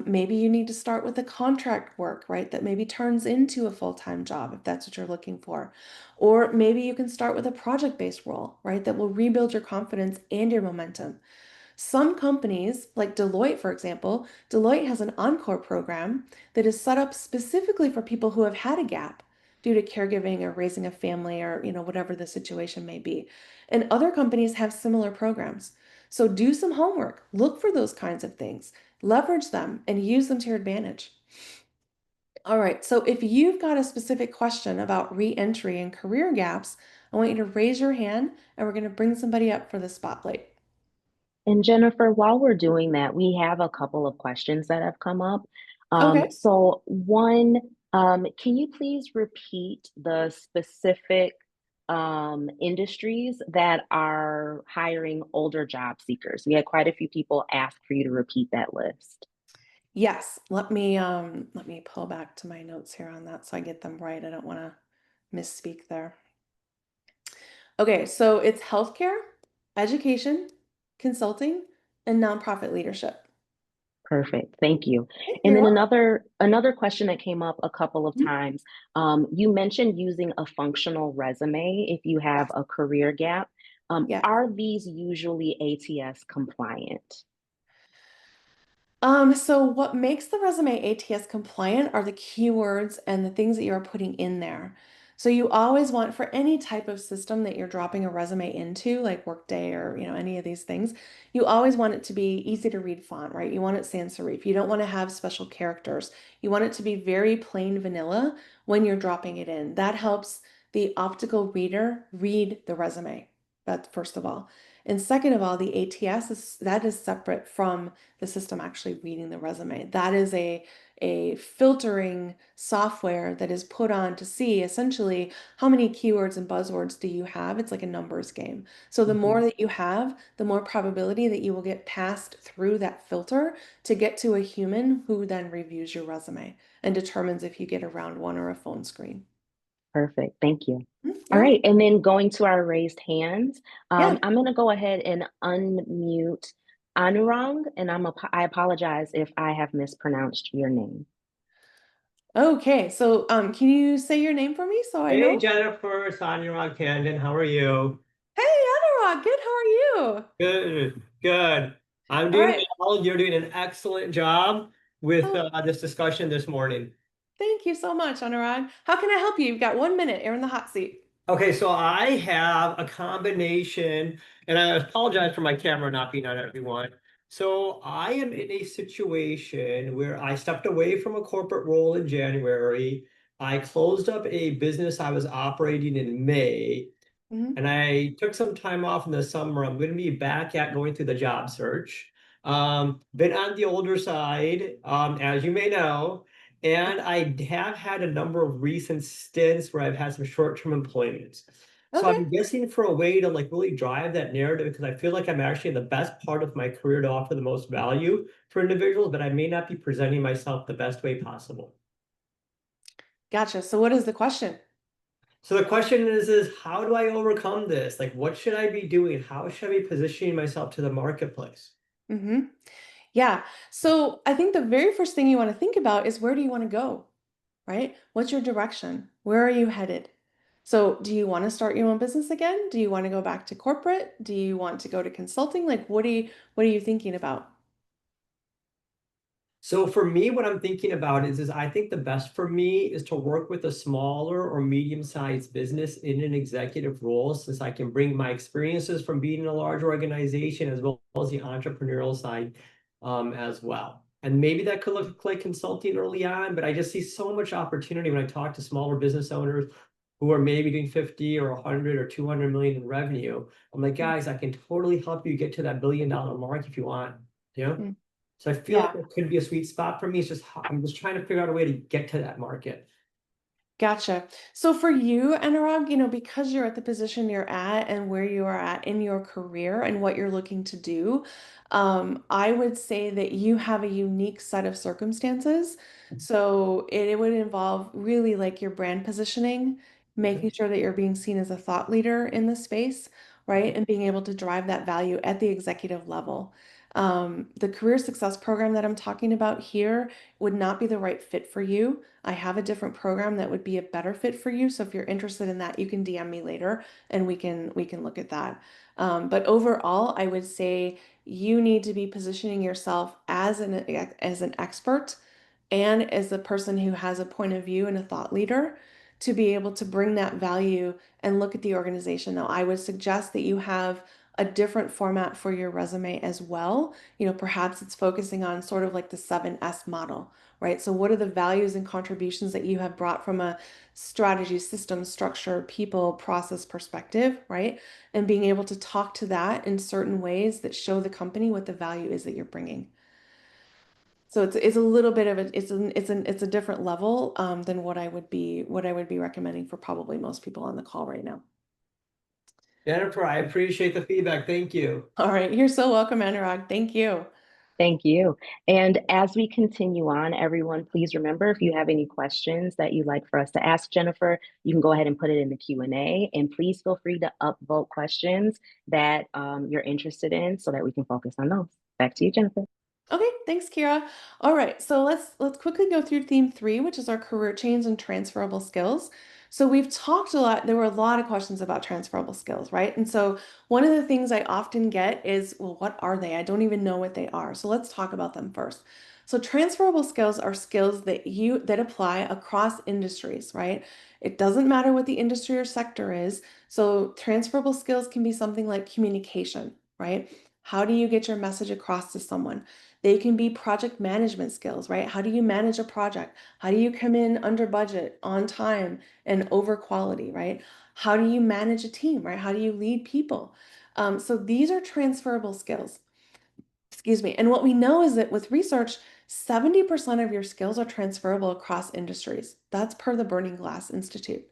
Maybe you need to start with a contract work, right? That maybe turns into a full-time job if that's what you're looking for. Or maybe you can start with a project-based role, right? That will rebuild your confidence and your momentum. Some companies, like Deloitte, for example, Deloitte has an encore program that is set up specifically for people who have had a gap due to caregiving or raising a family or, whatever the situation may be. And other companies have similar programs. So do some homework, look for those kinds of things, leverage them, and use them to your advantage. All right, so if you've got a specific question about re-entry and career gaps, I want you to raise your hand and we're going to bring somebody up for the spotlight. And Jennifer, while we're doing that, we have a couple of questions that have come up. Okay. So one, can you please repeat the specific industries that are hiring older job seekers? We had quite a few people ask for you to repeat that list. Yes, let me pull back to my notes here on that so I get them right. I don't want to misspeak there. Okay, so it's healthcare, education, consulting, and nonprofit leadership. Perfect. Thank you. Okay, And you're then welcome. another question that came up a couple of Mhm. times. You mentioned using a functional resume if you have Yes. a career gap. Yes. Are these usually ATS compliant? So what makes the resume ATS compliant are the keywords and the things that you are putting in there. So you always want for any type of system that you're dropping a resume into, like Workday or any of these things, you always want it to be easy to read font, right? You want it sans serif. You don't want to have special characters. You want it to be very plain vanilla when you're dropping it in. That helps the optical reader read the resume. That's first of all. And second of all, the ATS is separate from the system actually reading the resume. That is a filtering software that is put on to see essentially how many keywords and buzzwords do you have. It's like a numbers game. So the more Mhm. that you have, the more probability that you will get passed through that filter to get to a human who then reviews your resume and determines if you get a round one or a phone screen. Perfect. Thank you. All You're right. welcome. And then going to our raised hands, Yeah. I'm going to go ahead and unmute Anurang, and I apologize if I have mispronounced your name. Okay. So can you say your name for me so I Hey know? Jennifer, Sonia Rock Camden, how are you? Hey, Anurag, good. How are you? Good, good. I'm All doing right. well. You're doing an excellent job with Oh, this discussion this morning. thank you so much, Anurag. How can I help you? You've got 1 minute. You're in the hot seat. Okay, so I have a combination, and I apologize for my camera not being on everyone. So I am in a situation where I stepped away from a corporate role in January. I closed up a business I was operating in May. Hmm. And I took some time off in the summer. I'm going to be back at going through the job search. Been on the older side, as you may know, and I have had a number of recent stints where I've had some short-term employment. So Okay. I'm guessing for a way to like really drive that narrative because I feel like I'm actually in the best part of my career to offer the most value for individuals, but I may not be presenting myself the best way possible. Gotcha. So what is the question? So the question is how do I overcome this? Like, what should I be doing? How should I be positioning myself to the marketplace? Hmm. Yeah. So I think the very first thing you want to think about is where do you want to go, right? What's your direction? Where are you headed? So do you want to start your own business again? Do you want to go back to corporate? Do you want to go to consulting? Like what are you thinking about? So for me, what I'm thinking about is I think the best for me is to work with a smaller or medium-sized business in an executive role, since I can bring my experiences from being in a large organization as well as the entrepreneurial side as well. And maybe that could look like consulting early on, but I just see so much opportunity when I talk to smaller business owners who are maybe doing 50 or 100 or 200 million in revenue. I'm like, guys, I can totally help you get to that $1 billion mark if you want. You know? Mhm. So I feel like Yeah. it could be a sweet spot for me. It's just I'm just trying to figure out a way to get to that market. Gotcha. So for you, Anurag, because you're at the position you're at and where you are at in your career and what you're looking to do, I would say that you have a unique set of circumstances. So it would involve really like your brand positioning, Okay. making sure that you're being seen as a thought leader in the space, right? Okay. And being able to drive that value at the executive level. The career success program that I'm talking about here would not be the right fit for you. I have a different program that would be a better fit for you. So if you're interested in that, you can DM me later and we can look at that. But overall, I would say you need to be positioning yourself as an expert and as a person who has a point of view and a thought leader to be able to bring that value and look at the organization. Now, I would suggest that you have a different format for your resume as well. Perhaps it's focusing on sort of like the 7S model, right? So, what are the values and contributions that you have brought from a strategy, system, structure, people, process perspective, right? And being able to talk to that in certain ways that show the company what the value is that you're bringing. So it's a little bit of it's a different level than what I would be recommending for probably most people on the call right now. Jennifer, I appreciate the feedback. Thank you. All right, you're so welcome, Anurag. Thank you. Thank you. And as we continue on, everyone, please remember if you have any questions that you'd like for us to ask Jennifer, you can go ahead and put it in the Q&A. And please feel free to upvote questions that you're interested in so that we can focus on those. Back to you, Jennifer. Okay, thanks, Kira. All right, so let's quickly go through theme 3, which is our career change and transferable skills. So we've talked a lot, there were a lot of questions about transferable skills, right? And so one of the things I often get is, well, what are they? I don't even know what they are. So let's talk about them first. So transferable skills are skills that apply across industries, right? It doesn't matter what the industry or sector is. So transferable skills can be something like communication, right? How do you get your message across to someone? They can be project management skills, right? How do you manage a project? How do you come in under budget, on time, and over quality, right? How do you manage a team, right? How do you lead people? So these are transferable skills. Excuse me. And what we know is that with research, 70% of your skills are transferable across industries. That's per the Burning Glass Institute.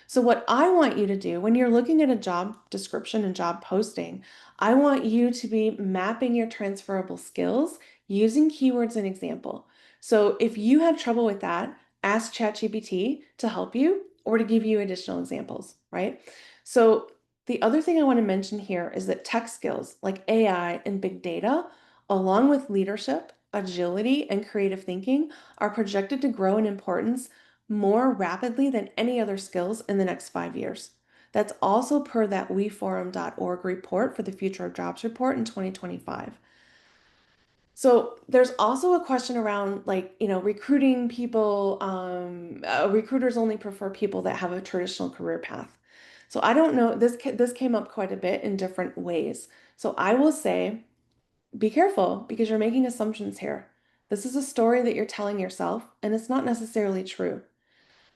So, what I want you to do when you're looking at a job description and job posting, I want you to be mapping your transferable skills using keywords and example. So, if you have trouble with that, ask ChatGPT to help you or to give you additional examples, right? So, the other thing I want to mention here is that tech skills like AI and big data, along with leadership, agility, and creative thinking, are projected to grow in importance more rapidly than any other skills in the next 5 years. That's also per that weforum.org report for the Future of Jobs report in 2025. So there's also a question around recruiting people. Recruiters only prefer people that have a traditional career path. So I don't know. This came up quite a bit in different ways. So I will say, be careful because you're making assumptions here. This is a story that you're telling yourself, and it's not necessarily true.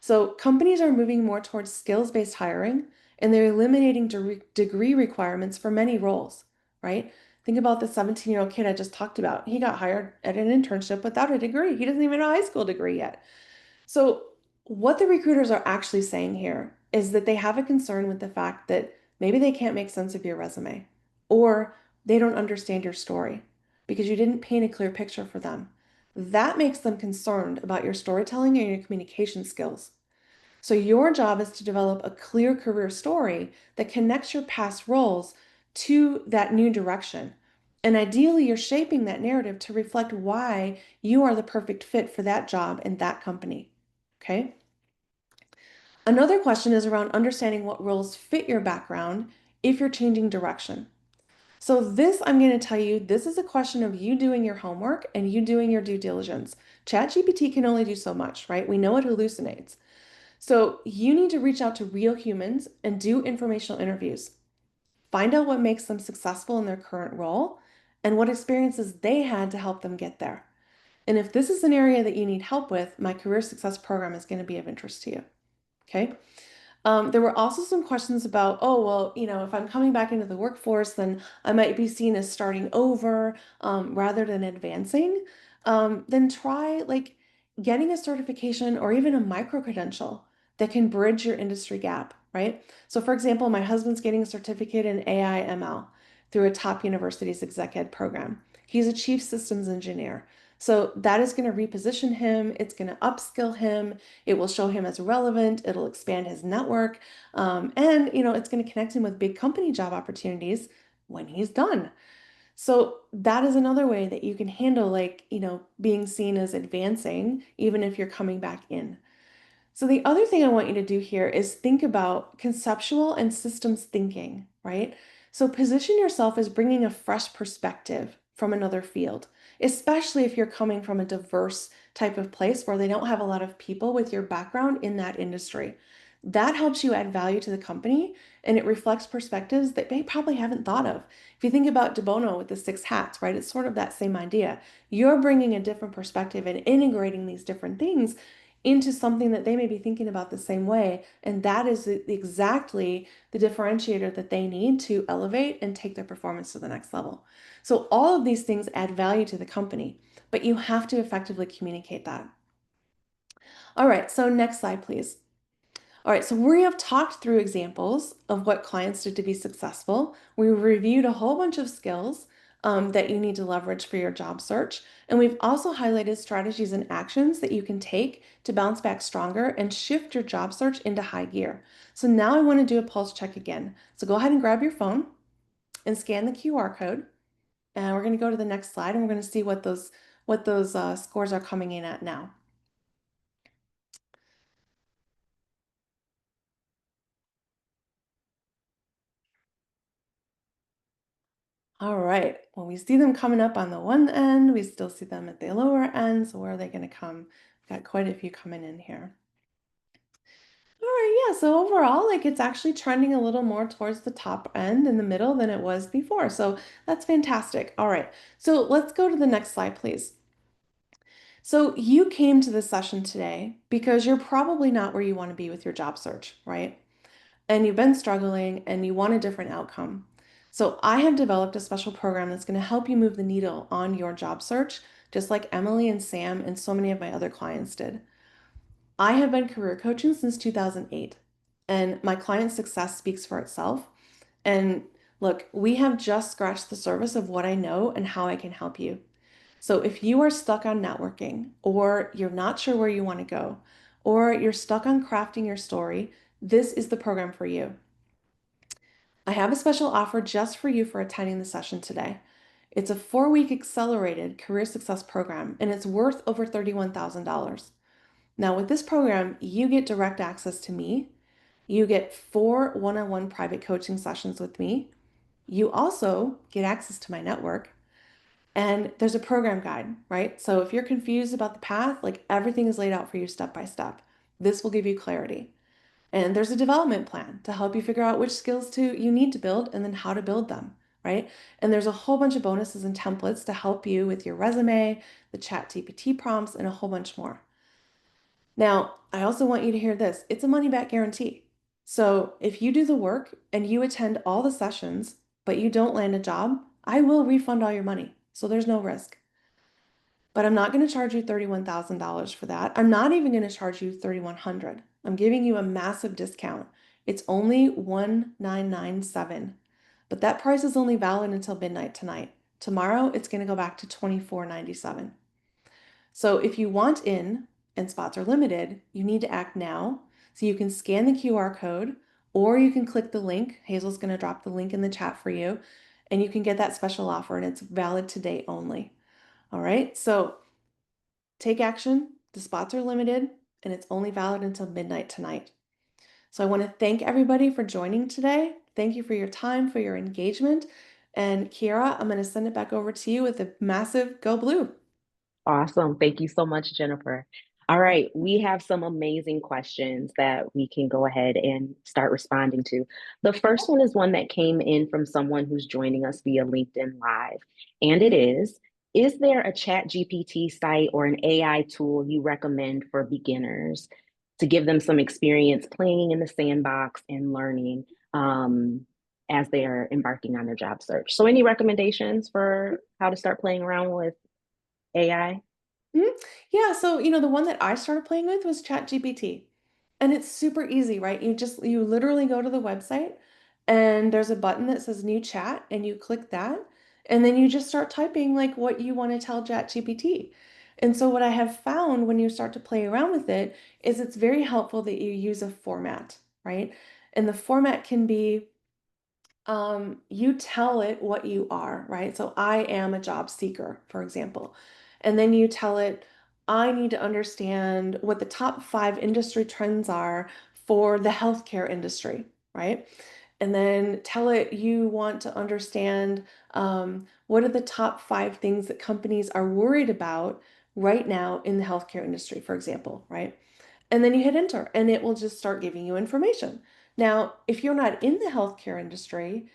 So companies are moving more towards skills-based hiring and they're eliminating degree requirements for many roles, right? Think about the 17-year-old kid I just talked about. He got hired at an internship without a degree. He doesn't even have a high school degree yet. So, what the recruiters are actually saying here is that they have a concern with the fact that maybe they can't make sense of your resume or they don't understand your story because you didn't paint a clear picture for them. That makes them concerned about your storytelling and your communication skills. So, your job is to develop a clear career story that connects your past roles to that new direction. And ideally, you're shaping that narrative to reflect why you are the perfect fit for that job and that company. Okay. Another question is around understanding what roles fit your background if you're changing direction. So, this I'm going to tell you, this is a question of you doing your homework and you doing your due diligence. ChatGPT can only do so much, right? We know it hallucinates. So you need to reach out to real humans and do informational interviews. Find out what makes them successful in their current role and what experiences they had to help them get there. And if this is an area that you need help with, my career success program is going to be of interest to you. Okay. There were also some questions about, oh, well, if I'm coming back into the workforce, then I might be seen as starting over rather than advancing. Then try like getting a certification or even a micro credential that can bridge your industry gap, right? So for example, my husband's getting a certificate in AI ML through a top university's exec ed program. He's a chief systems engineer. So that is going to reposition him. It's going to upskill him. It will show him as relevant. It'll expand his network. And, it's going to connect him with big company job opportunities when he's done. So that is another way that you can handle, like, being seen as advancing, even if you're coming back in. So the other thing I want you to do here is think about conceptual and systems thinking, right? So position yourself as bringing a fresh perspective from another field, especially if you're coming from a diverse type of place where they don't have a lot of people with your background in that industry. That helps you add value to the company, and it reflects perspectives that they probably haven't thought of. If you think about DeBono with the 6 hats, right? It's sort of that same idea. You're bringing a different perspective and integrating these different things into something that they may be thinking about the same way. And that is exactly the differentiator that they need to elevate and take their performance to the next level. So all of these things add value to the company, but you have to effectively communicate that. All right, so next slide, please. All right, so we have talked through examples of what clients did to be successful. We reviewed a whole bunch of skills that you need to leverage for your job search. And we've also highlighted strategies and actions that you can take to bounce back stronger and shift your job search into high gear. So now I want to do a pulse check again. So go ahead and grab your phone and scan the QR code. And we're going to go to the next slide, and we're going to see what those scores are coming in at now. All right, well, we see them coming up on the one end. We still see them at the lower end. So where are they going to come? We've got quite a few coming in here. All right, yeah, so overall, like, it's actually trending a little more towards the top end in the middle than it was before. So that's fantastic. All right, so let's go to the next slide, please. So you came to this session today because you're probably not where you want to be with your job search, right? And you've been struggling and you want a different outcome. So I have developed a special program that's going to help you move the needle on your job search, just like Emily and Sam and so many of my other clients did. I have been career coaching since 2008, and my client success speaks for itself. And look, we have just scratched the surface of what I know and how I can help you. So if you are stuck on networking, or you're not sure where you want to go, or you're stuck on crafting your story, this is the program for you. I have a special offer just for you for attending the session today. It's a 4-week accelerated career success program, and it's worth over $31,000. Now, with this program, you get direct access to me. You get 4 one-on-one private coaching sessions with me. You also get access to my network. And there's a program guide, right? So if you're confused about the path, like, everything is laid out for you step by step. This will give you clarity. And there's a development plan to help you figure out which skills you need to build and then how to build them, right? And there's a whole bunch of bonuses and templates to help you with your resume, the ChatGPT prompts, and a whole bunch more. Now, I also want you to hear this. It's a money back guarantee. So if you do the work and you attend all the sessions, but you don't land a job, I will refund all your money. So there's no risk. But I'm not going to charge you $31,000 for that. I'm not even going to charge you $3,100. I'm giving you a massive discount. It's only $1,997. But that price is only valid until midnight tonight. Tomorrow, it's going to go back to $24.97. So if you want in and spots are limited, you need to act now. So you can scan the QR code, or you can click the link. Hazel's going to drop the link in the chat for you, and you can get that special offer, and it's valid today only. All right, so take action. The spots are limited, and it's only valid until midnight tonight. So I want to thank everybody for joining today. Thank you for your time, for your engagement. And Kiara, I'm going to send it back over to you with a massive Go Blue. Awesome. Thank you so much, Jennifer. All right, we have some amazing questions that we can go ahead and start responding to. The first one is one that came in from someone who's joining us via LinkedIn Live. And it is there a chat GPT site or an AI tool you recommend for beginners to give them some experience playing in the sandbox and learning as they are embarking on their job search? So any recommendations for how to start playing around with AI? Mhm. Yeah, so the one that I started playing with was ChatGPT. And it's super easy, right? You literally go to the website and there's a button that says new chat and you click that and then you just start typing like what you want to tell ChatGPT. And so what I have found when you start to play around with it is it's very helpful that you use a format, right? And the format can be you tell it what you are, right? So I am a job seeker, for example. And then you tell it, I need to understand what the top 5 industry trends are for the healthcare industry, right? And then tell it you want to understand what are the top 5 things that companies are worried about right now in the healthcare industry, for example, right? And then you hit enter and it will just start giving you information. Now, if you're not in the healthcare industry,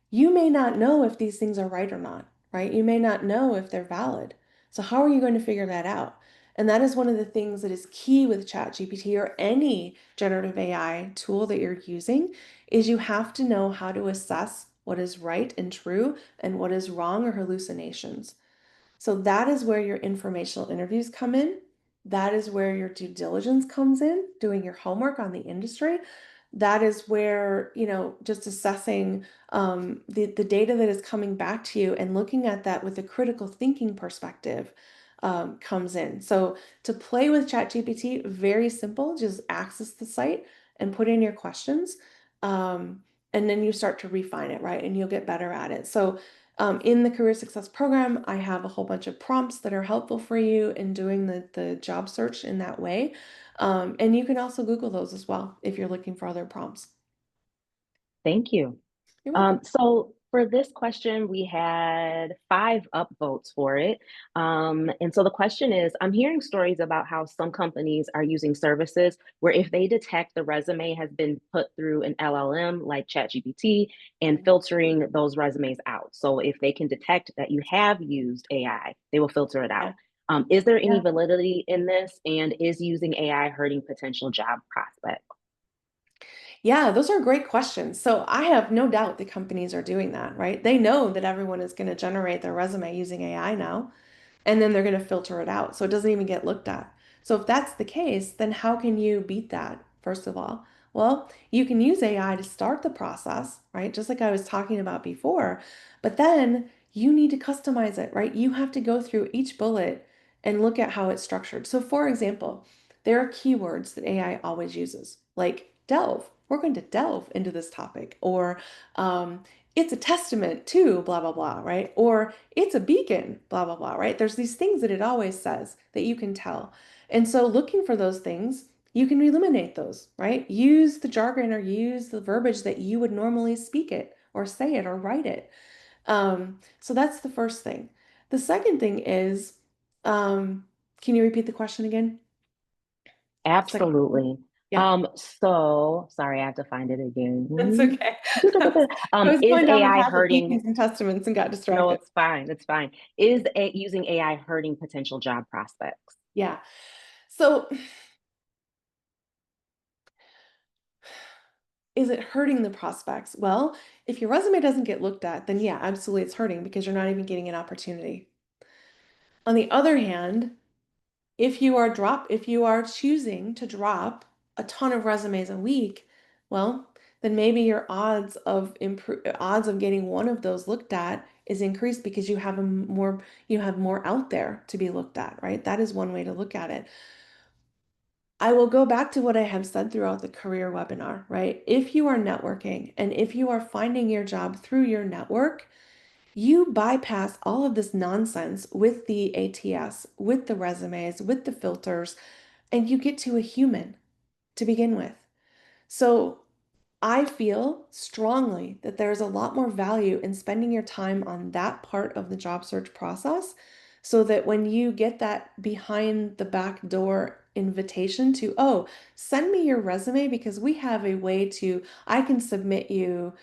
you may not know if these things are right or not, right? You may not know if they're valid. So how are you going to figure that out? And that is one of the things that is key with ChatGPT or any generative AI tool that you're using is you have to know how to assess what is right and true and what is wrong or hallucinations. So that is where your informational interviews come in. That is where your due diligence comes in, doing your homework on the industry. That is where, just assessing the data that is coming back to you and looking at that with a critical thinking perspective comes in. So to play with ChatGPT, very simple, just access the site and put in your questions. Um, and then you start to refine it, right? And you'll get better at it. So in the Career Success Program, I have a whole bunch of prompts that are helpful for you in doing the job search in that way. And you can also Google those as well if you're looking for other prompts. Thank you. You're welcome. So for this question, we had 5 upvotes for it. And so the question is, I'm hearing stories about how some companies are using services where if they detect the resume has been put through an LLM like ChatGPT and filtering those resumes out. So if they can detect that you have used AI, they will filter it Yeah. out. Is there any Yeah. validity in this? And is using AI hurting potential job prospects? Yeah, those are great questions. So I have no doubt that companies are doing that, right? They know that everyone is going to generate their resume using AI now, and then they're going to filter it out. So it doesn't even get looked at. So if that's the case, then how can you beat that, first of all? Well, you can use AI to start the process, right? Just like I was talking about before. But then you need to customize it, right? You have to go through each bullet and look at how it's structured. So, for example, there are keywords that AI always uses, like delve. We're going to delve into this topic, or it's a testament to blah, blah, blah, right? Or it's a beacon, blah, blah, blah, right? There's these things that it always says that you can tell. And so looking for those things, you can eliminate those, right? Use the jargon or use the verbiage that you would normally speak it or say it or write it. So that's the first thing. The second thing is, um, can you repeat the question again? Second, Absolutely. yeah, So sorry, I have to find it that's again. okay. I was, I was Is going down the AI path of hurting? beacons and testaments and got No, distracted. it's fine. It's fine. Using AI hurting potential job prospects? Yeah. So is it hurting the prospects? Well, if your resume doesn't get looked at, then yeah, absolutely it's hurting because you're not even getting an opportunity. On the other hand, if you are choosing to drop a ton of resumes a week, well, then maybe your odds of getting one of those looked at is increased because you have more out there to be looked at, right? That is one way to look at it. I will go back to what I have said throughout the career webinar, right? If you are networking and if you are finding your job through your network, you bypass all of this nonsense with the ATS, with the resumes, with the filters, and you get to a human to begin with. So I feel strongly that there's a lot more value in spending your time on that part of the job search process so that when you get that behind the back door invitation to, oh, send me your resume because we have a way I can submit you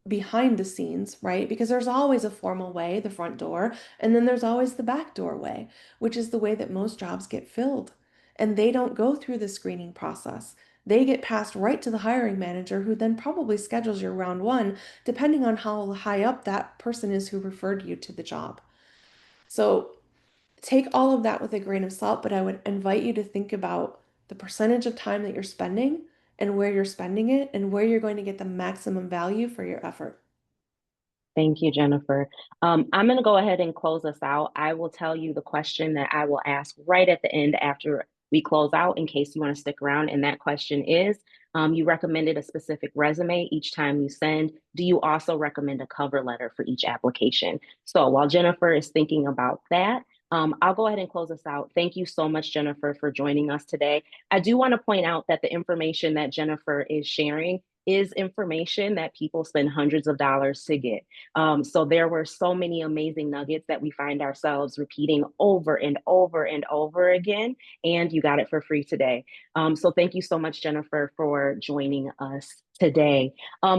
behind the scenes, right? Because there's always a formal way, the front door, and then there's always the back door way, which is the way that most jobs get filled. And they don't go through the screening process. They get passed right to the hiring manager, who then probably schedules your round one, depending on how high up that person is who referred you to the job. So take all of that with a grain of salt, but I would invite you to think about the percentage of time that you're spending and where you're spending it and where you're going to get the maximum value for your effort. Thank you, Jennifer. I'm going to go ahead and close us out. I will tell you the question that I will ask right at the end after we close out in case you want to stick around. And that question is, you recommended a specific resume each time you send. Do you also recommend a cover letter for each application? So while Jennifer is thinking about that, I'll go ahead and close us out. Thank you so much, Jennifer, for joining us today. I do want to point out that the information that Jennifer is sharing is information that people spend hundreds of dollars to get. So there were so many amazing nuggets that we find ourselves repeating over and over and over again, and you got it for free today. So thank you so much, Jennifer, for joining us today.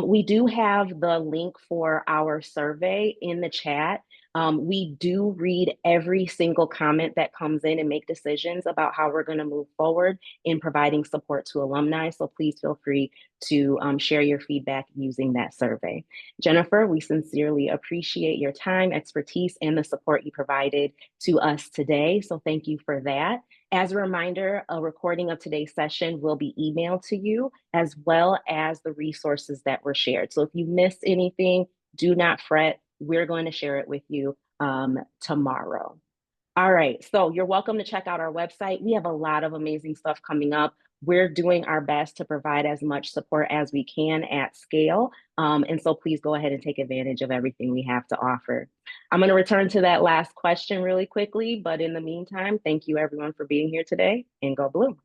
We do have the link for our survey in the chat. We do read every single comment that comes in and make decisions about how we're going to move forward in providing support to alumni. So please feel free to share your feedback using that survey. Jennifer, we sincerely appreciate your time, expertise, and the support you provided to us today. So thank you for that. As a reminder, a recording of today's session will be emailed to you, as well as the resources that were shared. So if you missed anything, do not fret. We're going to share it with you tomorrow. All right, so you're welcome to check out our website. We have a lot of amazing stuff coming up. We're doing our best to provide as much support as we can at scale. And so please go ahead and take advantage of everything we have to offer. I'm going to return to that last question really quickly, but in the meantime, thank you everyone for being here today, and go blue.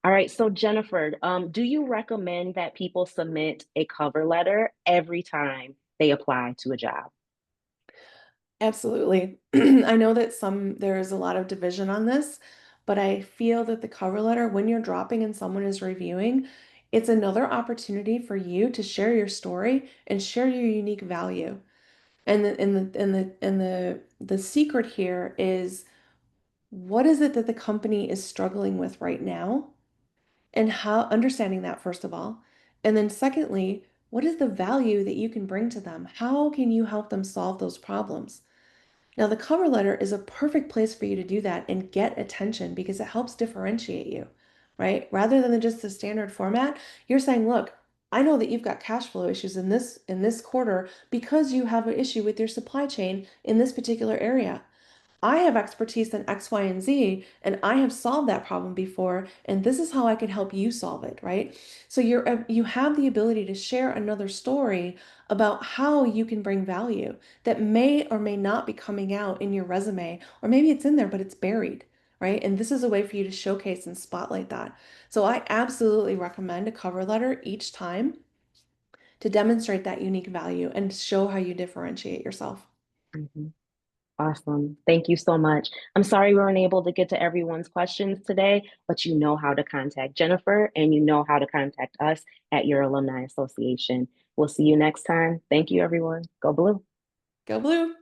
All right, so Jennifer, do you recommend that people submit a cover letter every time they apply to a job? Absolutely. I know that there is a lot of division on this, but I feel that the cover letter, when you're dropping and someone is reviewing, it's another opportunity for you to share your story and share your unique value. And the secret here is, what is it that the company is struggling with right now? And how understanding that, first of all. And then secondly, what is the value that you can bring to them? How can you help them solve those problems? Now, the cover letter is a perfect place for you to do that and get attention because it helps differentiate you, right? Rather than just the standard format, you're saying, look, I know that you've got cash flow issues in this quarter because you have an issue with your supply chain in this particular area. I have expertise in X, Y, and Z, and I have solved that problem before, and this is how I can help you solve it, right? So you have the ability to share another story about how you can bring value that may or may not be coming out in your resume, or maybe it's in there, but it's buried, right? And this is a way for you to showcase and spotlight that. So I absolutely recommend a cover letter each time to demonstrate that unique value and show how you differentiate yourself. Mhm. Awesome. Thank you so much. I'm sorry we weren't able to get to everyone's questions today, but you know how to contact Jennifer and you know how to contact us at your alumni association. We'll see you next time. Thank you, everyone. Go blue. Go blue.